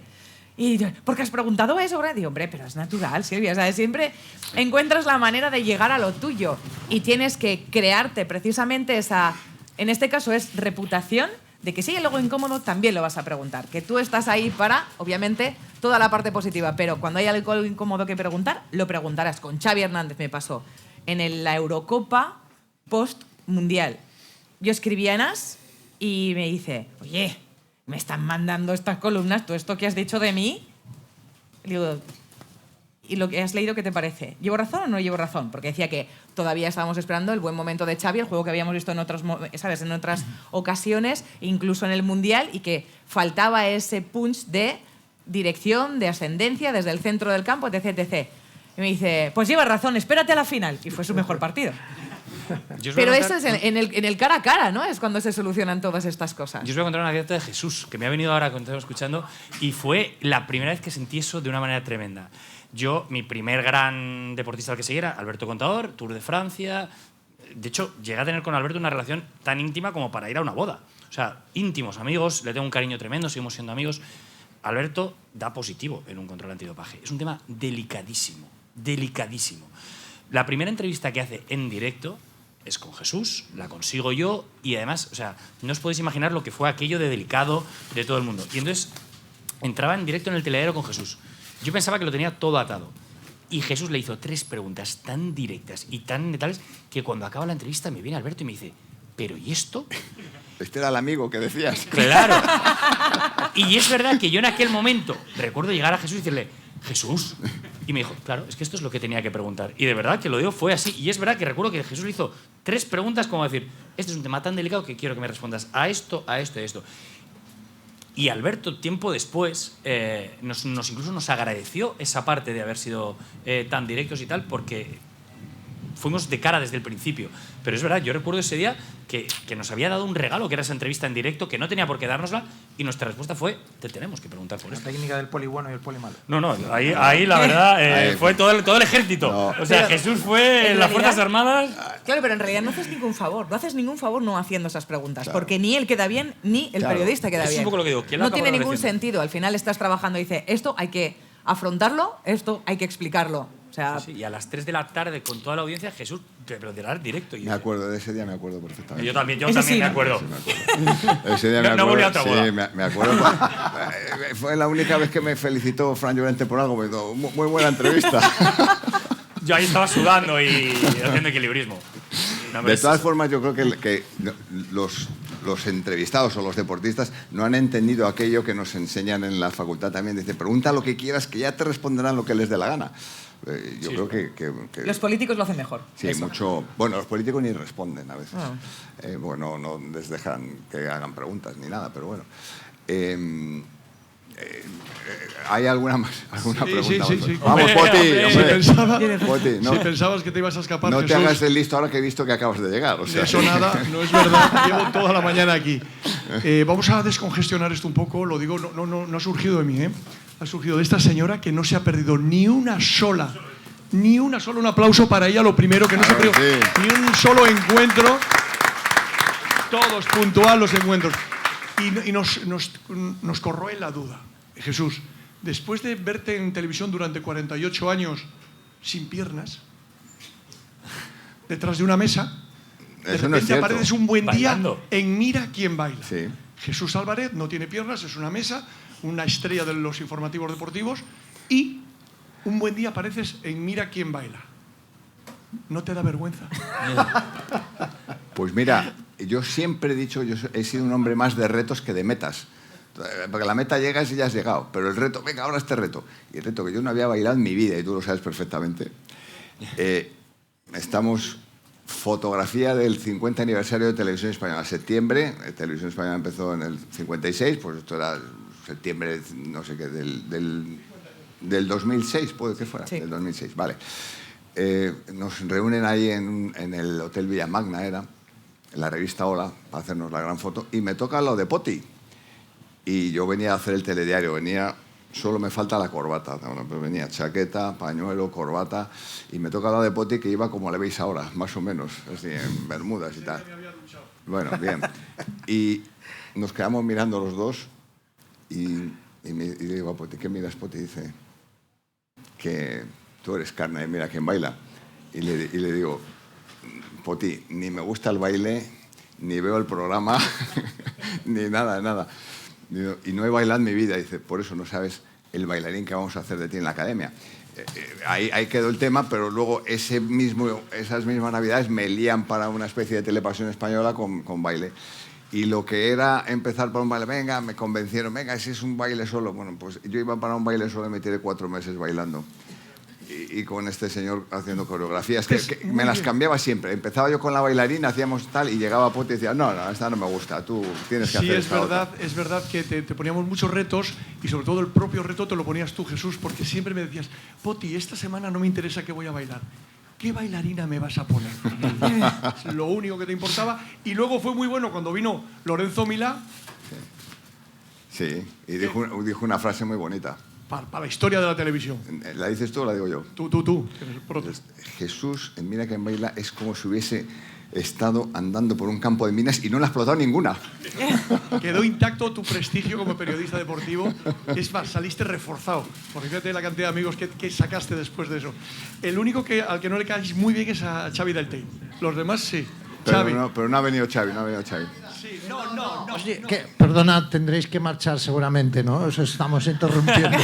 Y yo, ¿por qué has preguntado eso? Y digo, hombre, pero es natural, Silvia, ¿sabes? Siempre encuentras la manera de llegar a lo tuyo y tienes que crearte precisamente esa, en este caso es reputación, de que si hay algo incómodo también lo vas a preguntar, que tú estás ahí para, obviamente, toda la parte positiva, pero cuando hay algo incómodo que preguntar, lo preguntarás. Con Xavi Hernández me pasó en la Eurocopa post-mundial. Yo escribía en AS y me dice, oye, me están mandando estas columnas, todo esto que has dicho de mí. Le digo, ¿y lo que has leído qué te parece? ¿Llevo razón o no llevo razón? Porque decía que todavía estábamos esperando el buen momento de Xavi, el juego que habíamos visto en otras ocasiones, incluso en el Mundial, y que faltaba ese punch de dirección, de ascendencia desde el centro del campo, etc, etc. Y me dice, pues llevas razón, espérate a la final. Y fue su mejor partido. Pero eso es en el cara a cara, ¿no? Es cuando se solucionan todas estas cosas. Yo os voy a contar una anécdota de Jesús, que me ha venido ahora cuando estaba escuchando, y fue la primera vez que sentí eso de una manera tremenda. Yo, mi primer gran deportista al que seguía era Alberto Contador, Tour de Francia. De hecho, llegué a tener con Alberto una relación tan íntima como para ir a una boda. O sea, íntimos amigos, le tengo un cariño tremendo, seguimos siendo amigos. Alberto da positivo en un control antidopaje. Es un tema delicadísimo, delicadísimo. La primera entrevista que hace en directo es con Jesús, la consigo yo, y además, o sea, no os podéis imaginar lo que fue aquello de delicado de todo el mundo. Y entonces entraba en directo en el Teleaero con Jesús. Yo pensaba que lo tenía todo atado. Y Jesús le hizo 3 preguntas tan directas y tan letales que cuando acaba la entrevista me viene Alberto y me dice, ¿pero y esto? Este era el amigo que decías. Claro. Y es verdad que yo en aquel momento recuerdo llegar a Jesús y decirle, Jesús. Y me dijo, claro, es que esto es lo que tenía que preguntar. Y de verdad que lo digo, fue así. Y es verdad que recuerdo que Jesús le hizo 3 preguntas como decir, este es un tema tan delicado que quiero que me respondas a esto, a esto y a esto. Y Alberto, tiempo después, incluso nos agradeció esa parte de haber sido tan directos y tal, porque fuimos de cara desde el principio. Pero es verdad, yo recuerdo ese día que nos había dado un regalo, que era esa entrevista en directo, que no tenía por qué dárnosla, y nuestra respuesta fue, te tenemos que preguntar por esto. La técnica del poli bueno y el poli malo. No, ahí la verdad fue todo el ejército. No. O sea, Jesús fue en las Fuerzas Armadas. Claro, pero en realidad no haces ningún favor. No haces ningún favor no haciendo esas preguntas, claro. Porque ni él queda bien, ni el periodista queda bien. Es un poco lo que digo. No tiene ningún sentido. Al final estás trabajando y dice, esto hay que afrontarlo, esto hay que explicarlo. O sea, sí, y a las 3 de la tarde, con toda la audiencia, Jesús Pero del art directo. Me acuerdo, de ese día me acuerdo perfectamente. Yo también Sí, me acuerdo. Sí, me acuerdo. Ese día me acuerdo. No volví a otra boda. Sí, me acuerdo. Fue la única vez que me felicitó Fran Llorente por algo. Me dijo, muy buena entrevista. Yo ahí estaba sudando y haciendo equilibrismo. No, De todas formas, yo creo que los entrevistados o los deportistas no han entendido aquello que nos enseñan en la facultad también. Dice, pregunta lo que quieras, que ya te responderán lo que les dé la gana. Yo creo que Los políticos lo hacen mejor. sí, eso. mucho. Bueno, los políticos ni responden a veces. Bueno, no les dejan que hagan preguntas ni nada, pero bueno. ¿Hay alguna pregunta? Sí. Vamos, Poti. Poti, no, Si pensabas que te ibas a escapar, no te Jesús, hagas el listo ahora que he visto que acabas de llegar. O sea, eso nada, no es verdad. Llevo toda la mañana aquí. Vamos a descongestionar esto un poco. Lo digo, no ha surgido de mí, ¿eh? Ha surgido de esta señora que no se ha perdido ni una sola. Un aplauso para ella, lo primero, que no se ha perdido ni un solo encuentro. Todos puntual los encuentros. Y nos corroe la duda. Jesús, después de verte en televisión durante 48 años sin piernas, detrás de una mesa, de eso no es repente cierto. apareces un buen día Bailando. en Mira quién baila. Sí. Jesús Álvarez no tiene piernas, es una mesa, una estrella de los informativos deportivos, y un buen día apareces en Mira quién baila. ¿No te da vergüenza? Pues mira, yo siempre he dicho, yo he sido un hombre más de retos que de metas. Porque la meta llegas y ya has llegado, pero el reto, venga, ahora este reto. Y el reto que yo no había bailado en mi vida, y tú lo sabes perfectamente. Estamos, fotografía del 50 aniversario de Televisión Española, septiembre. Televisión Española empezó en el 56, pues esto era septiembre, no sé qué, del 2006, puede que fuera, Sí. del 2006, vale. Nos reúnen ahí en el Hotel Villamagna, era, en la revista Hola, para hacernos la gran foto, y me toca lo de Poti. Y yo venía a hacer el telediario, solo me falta la corbata. Bueno, pues venía chaqueta, pañuelo, corbata, y me toca lo de Poti, que iba como le veis ahora, más o menos, así, en bermudas y tal. Bueno, bien. Y nos quedamos mirando los dos, y le digo a Poti, ¿qué miras, Poti? Dice, que tú eres carne de Mira quién baila. Y le digo, Poti, ni me gusta el baile, ni veo el programa, ni nada. Y no he bailado en mi vida. Dice, por eso no sabes el bailarín que vamos a hacer de ti en la academia. Ahí quedó el tema, pero luego esas mismas navidades me lían para una especie de Telepasión Española con baile. Y lo que era empezar para un baile, venga, me convencieron, venga, si es un baile solo. Bueno, pues yo iba para un baile solo y me tiré 4 meses bailando. Y con este señor haciendo coreografías, que me las cambiaba siempre. Empezaba yo con la bailarina, hacíamos tal, y llegaba Poti y decía, no, esta no me gusta, tú tienes que hacer esta otra. Es verdad que te poníamos muchos retos, y sobre todo el propio reto te lo ponías tú, Jesús, porque siempre me decías, Poti, esta semana no me interesa qué voy a bailar. ¿Qué bailarina me vas a poner? Es lo único que te importaba. Y luego fue muy bueno cuando vino Lorenzo Milá. Sí, y dijo una frase muy bonita. Para la historia de la televisión. ¿La dices tú o la digo yo? Tú. que eres el proto. Jesús, en Mira quién baila, es como si hubiese estado andando por un campo de minas y no le ha explotado ninguna. Quedó intacto tu prestigio como periodista deportivo. Es más, saliste reforzado. Porque fíjate la cantidad de amigos que sacaste después de eso. El único al que no le caes muy bien es a Xavi Del Tey. Los demás sí. Pero no ha venido Xavi, Sí, no. Oye, perdona, tendréis que marchar seguramente, ¿no? Os estamos interrumpiendo.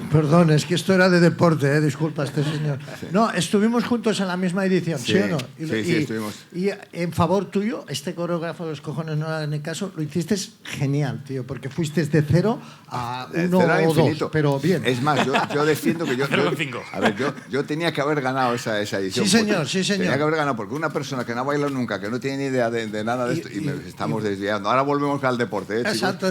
Perdón, es que esto era de deporte, disculpa, este señor. No, estuvimos juntos en la misma edición, ¿sí o no? Sí, estuvimos. Y en favor tuyo, este coreógrafo de los cojones no era en el caso, lo hiciste genial, tío, porque fuiste de 0 a 1 o 2, pero bien. Es más, yo defiendo que yo... 0,5. A ver, yo tenía que haber ganado esa edición. Sí, señor, sí, señor. Tenía que haber ganado, porque una persona que no ha bailado nunca, que no tiene ni idea de nada de esto, estamos desviando. Ahora volvemos al deporte, Exacto.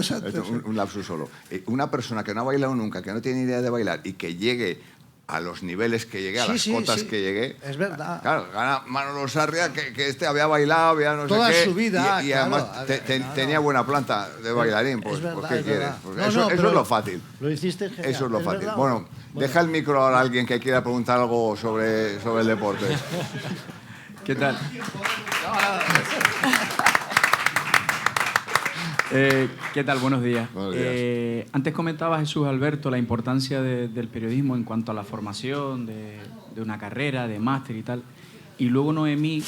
Un lapsus solo. Una persona que no ha bailado nunca, que no tiene ni idea de bailar y que llegue a los niveles que llegué, a las cotas que llegué... Es verdad. Claro, gana Manolo Sarria, que este había bailado, había no toda sé qué. Su vida, y además tenía buena planta de bailarín. Pues, ¿qué quieres? Pues eso es lo fácil. Lo hiciste genial. Eso es lo fácil. Verdad. Bueno, deja el micro ahora a alguien que quiera preguntar algo sobre el deporte. ¿Qué tal? ¿Qué tal? Buenos días. Buenos días. Antes comentaba Jesús Alberto la importancia del periodismo en cuanto a la formación de una carrera, de máster y tal. Y luego Noemí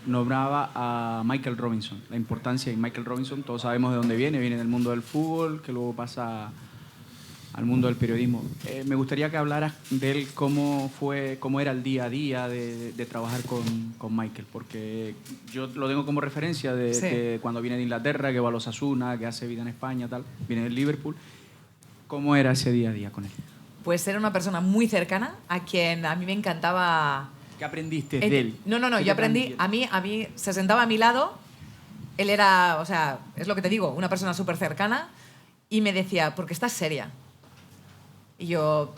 nombraba a Michael Robinson, la importancia de Michael Robinson. Todos sabemos de dónde viene del mundo del fútbol, que luego pasa al mundo del periodismo. Me gustaría que hablaras de él, cómo era el día a día de trabajar con Michael, porque yo lo tengo como referencia de que cuando viene de Inglaterra, que va a los Osasuna, que hace vida en España, tal, viene del Liverpool. ¿Cómo era ese día a día con él? Pues era una persona muy cercana, a quien a mí me encantaba... ¿Qué aprendiste de él? No, yo aprendí, a mí se sentaba a mi lado, él era, o sea, es lo que te digo, una persona súper cercana, y me decía, ¿por qué estás seria? Y yo,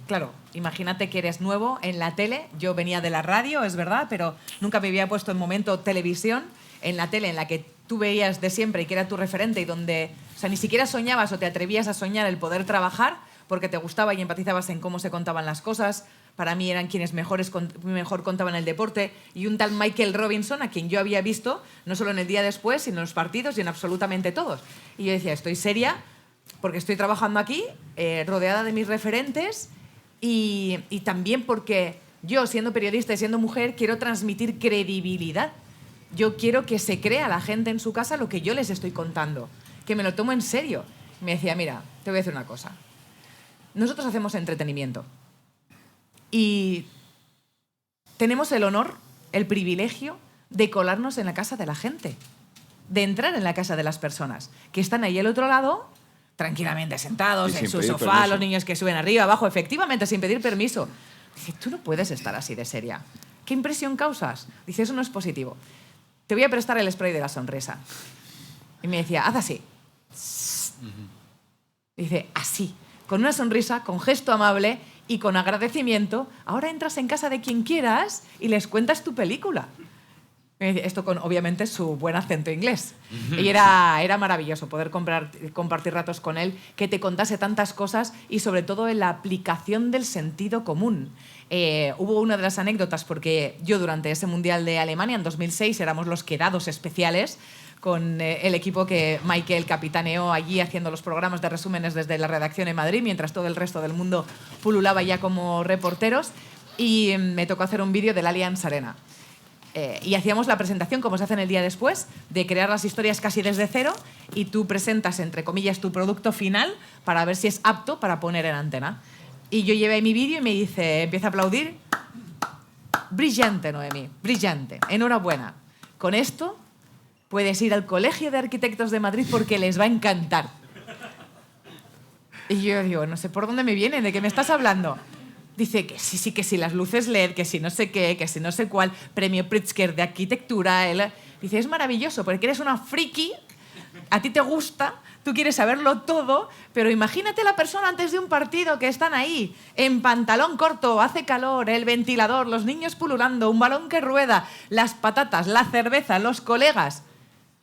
claro, imagínate que eres nuevo en la tele, yo venía de la radio, es verdad, pero nunca me había puesto en momento televisión, en la tele en la que tú veías de siempre y que era tu referente y donde, o sea, ni siquiera soñabas o te atrevías a soñar el poder trabajar porque te gustaba y empatizabas en cómo se contaban las cosas. Para mí eran quienes mejor contaban el deporte, y un tal Michael Robinson, a quien yo había visto, no solo en el día después, sino en los partidos y en absolutamente todos. Y yo decía, estoy seria porque estoy trabajando aquí, rodeada de mis referentes, y también porque yo, siendo periodista y siendo mujer, quiero transmitir credibilidad. Yo quiero que se crea la gente en su casa lo que yo les estoy contando, que me lo tomo en serio. Me decía, mira, te voy a decir una cosa. Nosotros hacemos entretenimiento y tenemos el honor, el privilegio de colarnos en la casa de la gente, de entrar en la casa de las personas que están ahí al otro lado, tranquilamente sentados en su sofá, permiso. Los niños que suben arriba, abajo, efectivamente, sin pedir permiso. Dice, tú no puedes estar así de seria. ¿Qué impresión causas? Dice, eso no es positivo. Te voy a prestar el spray de la sonrisa. Y me decía, haz así. Dice, así. Con una sonrisa, con gesto amable y con agradecimiento, ahora entras en casa de quien quieras y les cuentas tu película. Esto con, obviamente, su buen acento inglés. Y era maravilloso poder compartir ratos con él, que te contase tantas cosas y, sobre todo, en la aplicación del sentido común. Hubo una de las anécdotas, porque yo durante ese Mundial de Alemania, en 2006, éramos los quedados especiales, con el equipo que Michael capitaneó allí haciendo los programas de resúmenes desde la redacción en Madrid, mientras todo el resto del mundo pululaba ya como reporteros, y me tocó hacer un vídeo del Allianz Arena. Y hacíamos la presentación, como se hace en el día después, de crear las historias casi desde cero, y tú presentas, entre comillas, tu producto final para ver si es apto para poner en antena. Y yo llevé mi vídeo y me dice, empieza a aplaudir. Brillante, Noemí, brillante. Enhorabuena. Con esto puedes ir al Colegio de Arquitectos de Madrid porque les va a encantar. Y yo digo, no sé por dónde me viene, ¿de qué me estás hablando? Dice que sí, las luces LED, que si no sé qué, que si no sé cuál, premio Pritzker de arquitectura. Dice, es maravilloso porque eres una friki, a ti te gusta, tú quieres saberlo todo, pero imagínate la persona antes de un partido que están ahí, en pantalón corto, hace calor, el ventilador, los niños pululando, un balón que rueda, las patatas, la cerveza, los colegas.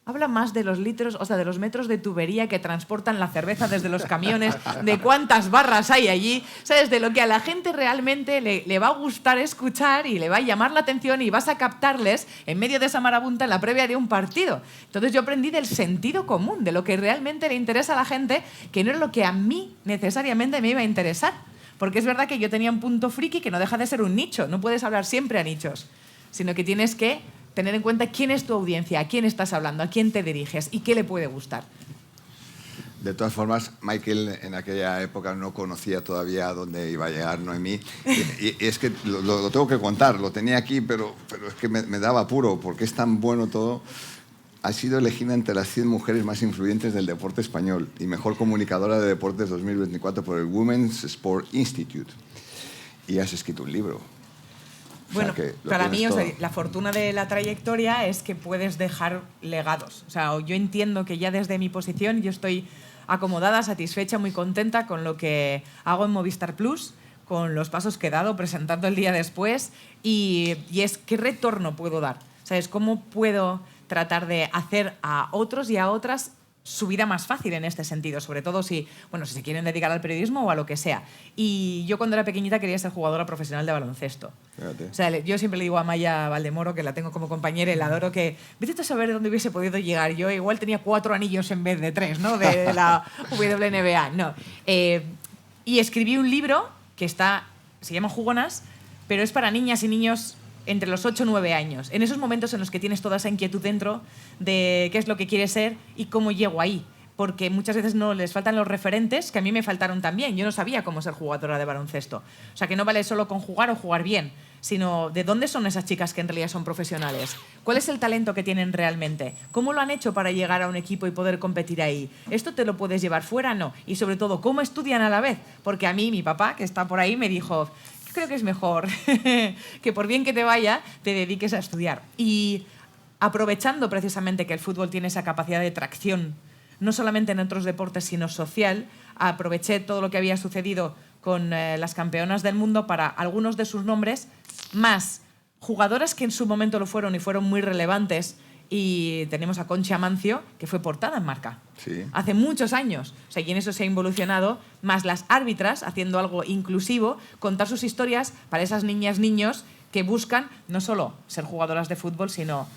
Habla más de los litros, o sea, de los metros de tubería que transportan la cerveza desde los camiones, de cuántas barras hay allí, ¿sabes? De lo que a la gente realmente le va a gustar escuchar y le va a llamar la atención, y vas a captarles en medio de esa marabunta en la previa de un partido. Entonces yo aprendí del sentido común, de lo que realmente le interesa a la gente, que no es lo que a mí necesariamente me iba a interesar. Porque es verdad que yo tenía un punto friki que no deja de ser un nicho. No puedes hablar siempre a nichos, sino que tienes que tener en cuenta quién es tu audiencia, a quién estás hablando, a quién te diriges y qué le puede gustar. De todas formas, Michael en aquella época no conocía todavía a dónde iba a llegar Noemí. Y es que lo tengo que contar, lo tenía aquí, pero es que me daba apuro, porque es tan bueno todo. Ha sido elegida entre las 100 mujeres más influyentes del deporte español y mejor comunicadora de deportes 2024 por el Women's Sport Institute. Y has escrito un libro. Bueno, para mí, o sea, la fortuna de la trayectoria es que puedes dejar legados. O sea, yo entiendo que ya desde mi posición yo estoy acomodada, satisfecha, muy contenta con lo que hago en Movistar Plus, con los pasos que he dado presentando el día después, y es qué retorno puedo dar. ¿Sabes? ¿Cómo puedo tratar de hacer a otros y a otras su vida más fácil en este sentido, sobre todo si se quieren dedicar al periodismo o a lo que sea? Y yo cuando era pequeñita quería ser jugadora profesional de baloncesto. Fíjate. O sea, yo siempre le digo a Maya Valdemoro, que la tengo como compañera y la adoro, que vete a saber dónde hubiese podido llegar. Yo igual tenía 4 anillos en vez de 3, ¿no? De la WNBA. No. Y escribí un libro que se llama Jugonas, pero es para niñas y niños entre los 8 y 9 años, en esos momentos en los que tienes toda esa inquietud dentro de qué es lo que quieres ser y cómo llego ahí. Porque muchas veces no les faltan los referentes, que a mí me faltaron también. Yo no sabía cómo ser jugadora de baloncesto. O sea, que no vale solo con jugar o jugar bien, sino de dónde son esas chicas que en realidad son profesionales. ¿Cuál es el talento que tienen realmente? ¿Cómo lo han hecho para llegar a un equipo y poder competir ahí? ¿Esto te lo puedes llevar fuera? No. Y sobre todo, ¿cómo estudian a la vez? Porque a mí, mi papá, que está por ahí, me dijo, creo que es mejor que por bien que te vaya, te dediques a estudiar. Y aprovechando precisamente que el fútbol tiene esa capacidad de tracción, no solamente en otros deportes, sino social, aproveché todo lo que había sucedido con las campeonas del mundo para algunos de sus nombres, más jugadoras que en su momento lo fueron y fueron muy relevantes. Y tenemos a Conchi Amancio, que fue portada en Marca. Sí. Hace muchos años. O sea, y en eso se ha involucionado, más las árbitras, haciendo algo inclusivo, contar sus historias para esas niñas, niños que buscan no solo ser jugadoras de fútbol, sino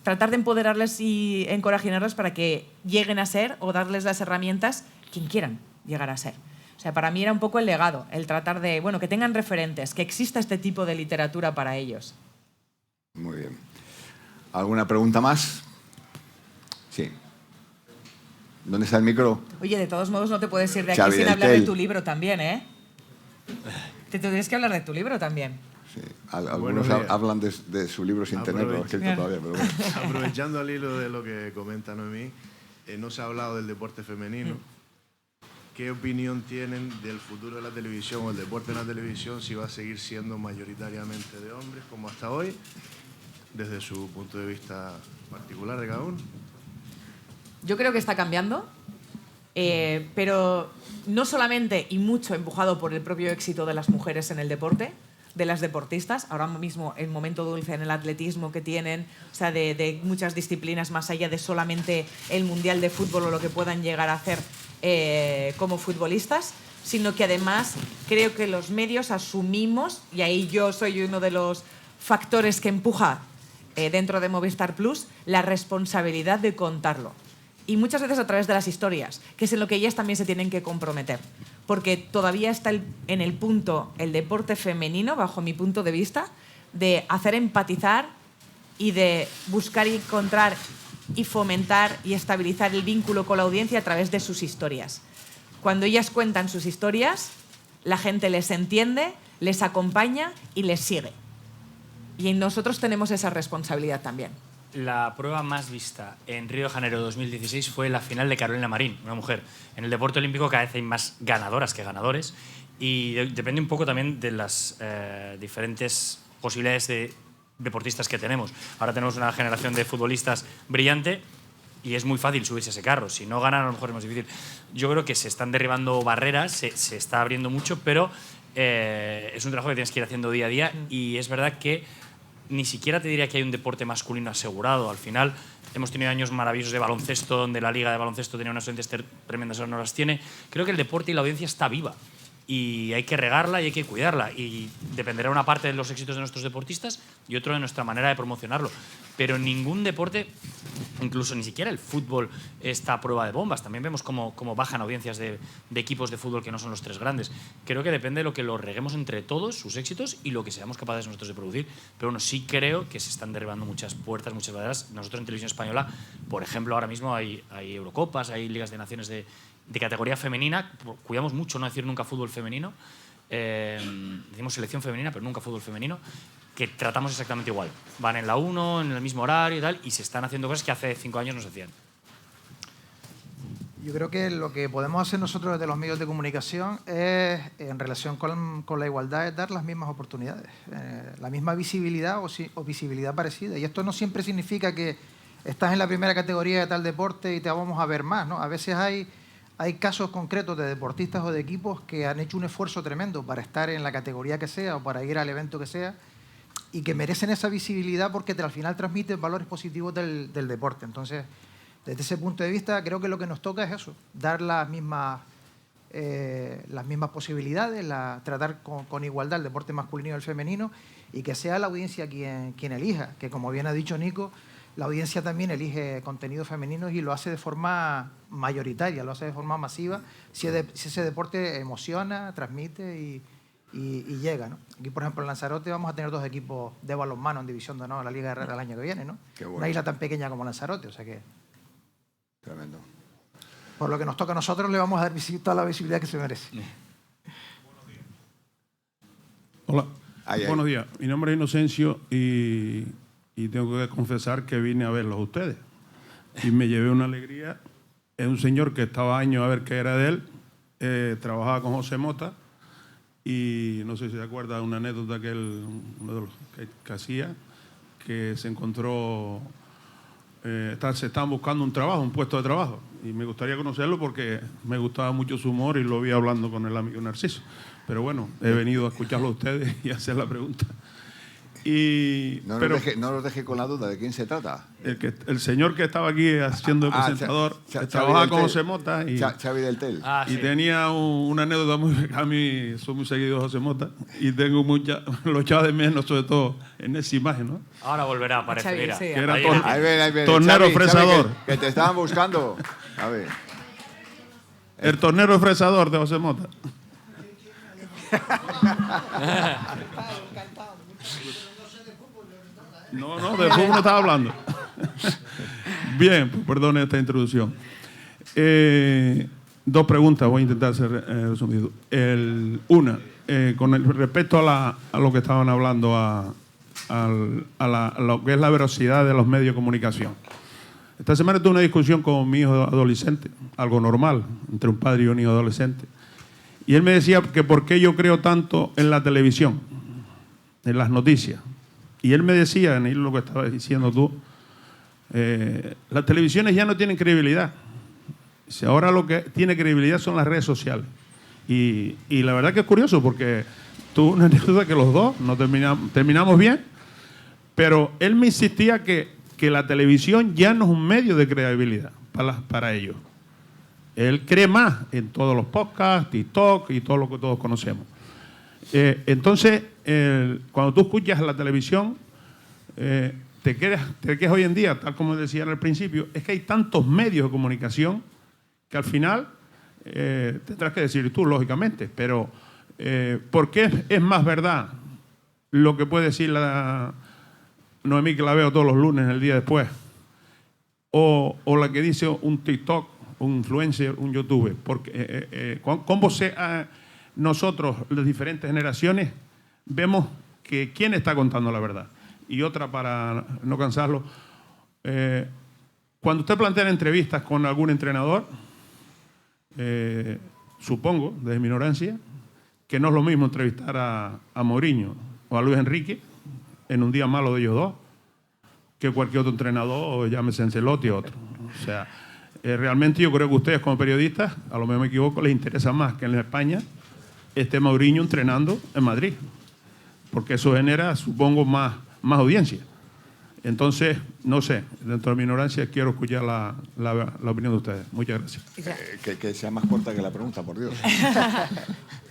tratar de empoderarles y encorajarles para que lleguen a ser o darles las herramientas quien quieran llegar a ser. O sea, para mí era un poco el legado, el tratar de, bueno, que tengan referentes, que exista este tipo de literatura para ellos. Muy bien. ¿Alguna pregunta más? Sí. ¿Dónde está el micro? Oye, de todos modos no te puedes ir de aquí Xavi sin del hablar de Tel. tu libro también, ¿eh? Te tienes que hablar de tu libro también. Sí. Algunos Bueno, hablan de su libro sin tenerlo escrito todavía, pero bueno. Aprovechando al hilo de lo que comenta Noemí, no se ha hablado del deporte femenino. ¿Qué opinión tienen del futuro de la televisión o el deporte en la televisión, si va a seguir siendo mayoritariamente de hombres como hasta hoy, desde su punto de vista particular de cada uno? Yo creo que está cambiando, pero no solamente y mucho empujado por el propio éxito de las mujeres en el deporte, de las deportistas, ahora mismo el momento dulce en el atletismo que tienen, o sea, de muchas disciplinas más allá de solamente el mundial de fútbol o lo que puedan llegar a hacer como futbolistas, sino que además creo que los medios asumimos, y ahí yo soy uno de los factores que empuja dentro de Movistar Plus, la responsabilidad de contarlo. Y muchas veces a través de las historias, que es en lo que ellas también se tienen que comprometer. Porque todavía está en el punto el deporte femenino, bajo mi punto de vista, de hacer empatizar y de buscar y encontrar y fomentar y estabilizar el vínculo con la audiencia a través de sus historias. Cuando ellas cuentan sus historias, la gente les entiende, les acompaña y les sigue. Y nosotros tenemos esa responsabilidad también. La prueba más vista en Río de Janeiro 2016 fue la final de Carolina Marín, una mujer. En el deporte olímpico cada vez hay más ganadoras que ganadores y depende un poco también de las diferentes posibilidades de deportistas que tenemos. Ahora tenemos una generación de futbolistas brillante y es muy fácil subirse a ese carro. Si no ganan, a lo mejor es más difícil. Yo creo que se están derribando barreras, se está abriendo mucho, pero es un trabajo que tienes que ir haciendo día a día y es verdad que ni siquiera te diría que hay un deporte masculino asegurado. Al final hemos tenido años maravillosos de baloncesto, donde la liga de baloncesto tenía unas audiencias tremendas, ahora no las tiene. Creo que el deporte y la audiencia está viva y hay que regarla y hay que cuidarla y dependerá una parte de los éxitos de nuestros deportistas y otro de nuestra manera de promocionarlo. Pero ningún deporte, incluso ni siquiera el fútbol, está a prueba de bombas. También vemos cómo bajan audiencias de equipos de fútbol que no son los tres grandes. Creo que depende de lo que lo reguemos entre todos, sus éxitos, y lo que seamos capaces nosotros de producir. Pero bueno, sí creo que se están derribando muchas puertas, muchas barreras. Nosotros en Televisión Española, por ejemplo, ahora mismo hay Eurocopas, hay Ligas de Naciones de categoría femenina. Cuidamos mucho no decir nunca fútbol femenino. Decimos selección femenina, pero nunca fútbol femenino, que tratamos exactamente igual. Van en la 1, en el mismo horario y tal, y se están haciendo cosas que hace 5 años no se hacían. Yo creo que lo que podemos hacer nosotros desde los medios de comunicación es, en relación con la igualdad, es dar las mismas oportunidades, la misma visibilidad o visibilidad parecida. Y esto no siempre significa que estás en la primera categoría de tal deporte y te vamos a ver más, ¿no? A veces hay casos concretos de deportistas o de equipos que han hecho un esfuerzo tremendo para estar en la categoría que sea o para ir al evento que sea y que merecen esa visibilidad porque al final transmiten valores positivos del deporte. Entonces, desde ese punto de vista, creo que lo que nos toca es eso, dar las mismas posibilidades, tratar con igualdad el deporte masculino y el femenino y que sea la audiencia quien elija, que como bien ha dicho Nico, la audiencia también elige contenidos femeninos y lo hace de forma mayoritaria, lo hace de forma masiva, si ese deporte emociona, transmite y llega, ¿no? Aquí, por ejemplo, en Lanzarote vamos a tener 2 equipos de balonmano en División de Honor en la Liga Herrera el año que viene, ¿no? Qué bueno. Una isla tan pequeña como Lanzarote, o sea que... Tremendo. Por lo que nos toca a nosotros, le vamos a dar toda la visibilidad que se merece. Hola. Ahí. Buenos días. Mi nombre es Inocencio y tengo que confesar que vine a verlos a ustedes. Y me llevé una alegría. Es un señor que estaba años a ver qué era de él. Trabajaba con José Mota. Y no sé si se acuerda de una anécdota que uno de los que hacía, que se encontró, se estaban buscando un trabajo, un puesto de trabajo. Y me gustaría conocerlo porque me gustaba mucho su humor y lo vi hablando con el amigo Narciso. Pero bueno, he venido a escucharlo a ustedes y a hacer la pregunta. No nos deje con la duda de quién se trata. El señor que estaba aquí haciendo el presentador, trabajaba con José Mota y Xavi del Tel. Y tenía una anécdota muy... A mí soy muy seguido de José Mota y tengo lo echaba de menos, sobre todo en esa imagen, ¿no? Ahora volverá a aparecer, Xavi, mira. sí. Que era Ahí ven. tornero Xavi, fresador. que te estaban buscando. A ver. El tornero fresador de José Mota. No, de fútbol no estaba hablando. Bien, pues perdone esta introducción. 2 preguntas, voy a intentar ser resumido. Una, con respecto a lo que estaban hablando, a lo que es la veracidad de los medios de comunicación. Esta semana tuve una discusión con mi hijo adolescente, algo normal, entre un padre y un hijo adolescente. Y él me decía que por qué yo creo tanto en la televisión, en las noticias. Y él me decía, en lo que estabas diciendo tú, las televisiones ya no tienen credibilidad. Ahora lo que tiene credibilidad son las redes sociales. Y la verdad que es curioso porque tuve una anécdota que los dos no terminamos bien, pero él me insistía que la televisión ya no es un medio de credibilidad para ellos. Él cree más en todos los podcasts, TikTok y todo lo que todos conocemos. Entonces, cuando tú escuchas la televisión, te quedas hoy en día, tal como decía al principio, es que hay tantos medios de comunicación que al final tendrás que decir tú, lógicamente, pero ¿por qué es más verdad lo que puede decir la Noemí, que la veo todos los lunes, el día después, o la que dice un TikTok, un influencer, un youtuber? Porque ¿cómo nosotros, las diferentes generaciones, vemos que quién está contando la verdad? Y otra, para no cansarlo, cuando usted plantea entrevistas con algún entrenador, supongo, desde mi ignorancia, que no es lo mismo entrevistar a Mourinho o a Luis Enrique en un día malo de ellos dos que cualquier otro entrenador, o llámese Ancelotti o otro. O sea, realmente yo creo que ustedes como periodistas, a lo mejor me equivoco, les interesa más que en España esté Mourinho entrenando en Madrid, porque eso genera, supongo, más audiencia. Entonces, no sé, dentro de mi ignorancia quiero escuchar la opinión de ustedes. Muchas gracias. Que sea más corta que la pregunta, por Dios.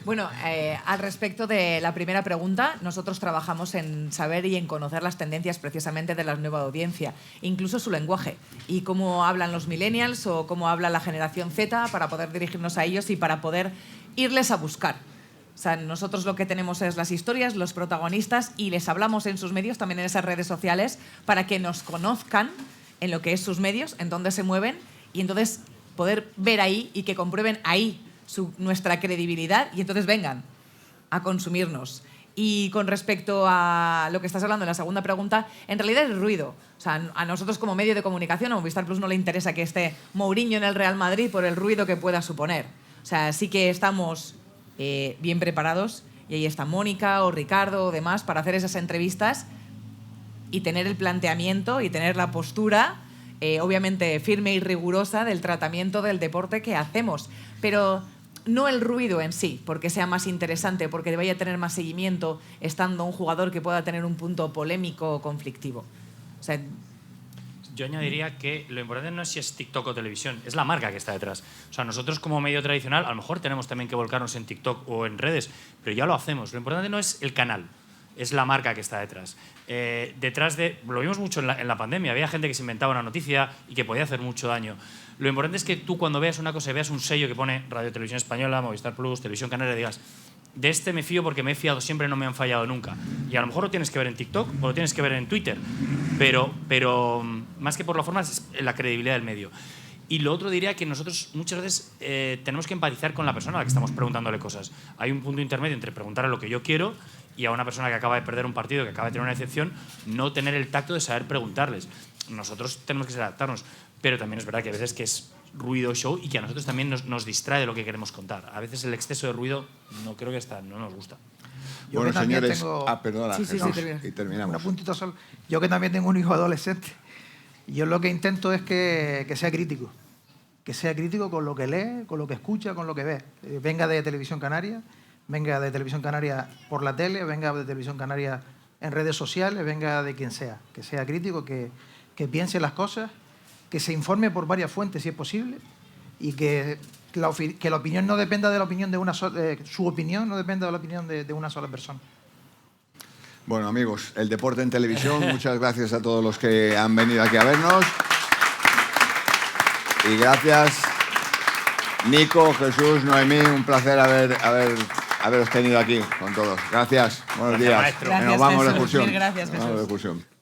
Bueno, al respecto de la primera pregunta, nosotros trabajamos en saber y en conocer las tendencias precisamente de la nueva audiencia, incluso su lenguaje y cómo hablan los millennials o cómo habla la generación Z, para poder dirigirnos a ellos y para poder irles a buscar. O sea, nosotros lo que tenemos es las historias, los protagonistas, y les hablamos en sus medios, también en esas redes sociales, para que nos conozcan en lo que es sus medios, en dónde se mueven, y entonces poder ver ahí y que comprueben ahí nuestra credibilidad, y entonces vengan a consumirnos. Y con respecto a lo que estás hablando en la segunda pregunta, en realidad es ruido. O sea, a nosotros como medio de comunicación, a Movistar Plus no le interesa que esté Mourinho en el Real Madrid por el ruido que pueda suponer. O sea, sí que estamos bien preparados, y ahí está Mónica o Ricardo o demás para hacer esas entrevistas y tener el planteamiento y tener la postura obviamente firme y rigurosa del tratamiento del deporte que hacemos, pero no el ruido en sí, porque sea más interesante, porque vaya a tener más seguimiento estando un jugador que pueda tener un punto polémico o conflictivo. O sea, yo añadiría que lo importante no es si es TikTok o televisión, es la marca que está detrás. O sea, nosotros como medio tradicional a lo mejor tenemos también que volcarnos en TikTok o en redes, pero ya lo hacemos. Lo importante no es el canal, es la marca que está detrás. Detrás de... Lo vimos mucho en la pandemia, había gente que se inventaba una noticia y que podía hacer mucho daño. Lo importante es que tú cuando veas una cosa y veas un sello que pone Radio Televisión Española, Movistar Plus, Televisión Canaria, digas, de este me fío porque me he fiado siempre, no me han fallado nunca. Y a lo mejor lo tienes que ver en TikTok o lo tienes que ver en Twitter, pero más que por la forma es la credibilidad del medio. Y lo otro diría que nosotros muchas veces tenemos que empatizar con la persona a la que estamos preguntándole cosas. Hay un punto intermedio entre preguntarle lo que yo quiero y a una persona que acaba de perder un partido, que acaba de tener una decepción, no tener el tacto de saber preguntarles. Nosotros tenemos que adaptarnos, pero también es verdad que a veces que es ruido show y que a nosotros también nos distrae de lo que queremos contar. A veces el exceso de ruido no creo que no nos gusta. Yo bueno, señores, tengo... perdona, sí, Jesús, termina. y terminamos. Un puntito solo. Yo que también tengo un hijo adolescente, yo lo que intento es que sea crítico. Que sea crítico con lo que lee, con lo que escucha, con lo que ve. Venga de Televisión Canaria, venga de Televisión Canaria por la tele, venga de Televisión Canaria en redes sociales, venga de quien sea. Que sea crítico, que piense las cosas, que se informe por varias fuentes si es posible y que la opinión no dependa de la opinión de una sola... su opinión no dependa de la opinión de una sola persona. Bueno, amigos, el deporte en televisión, muchas gracias a todos los que han venido aquí a vernos. Y gracias, Nico, Jesús, Noemí, un placer haberos tenido aquí con todos. Gracias, buenos días. Gracias, Nos vamos de Jesús. excursión. Mil gracias, Nos vamos de Jesús. excursión.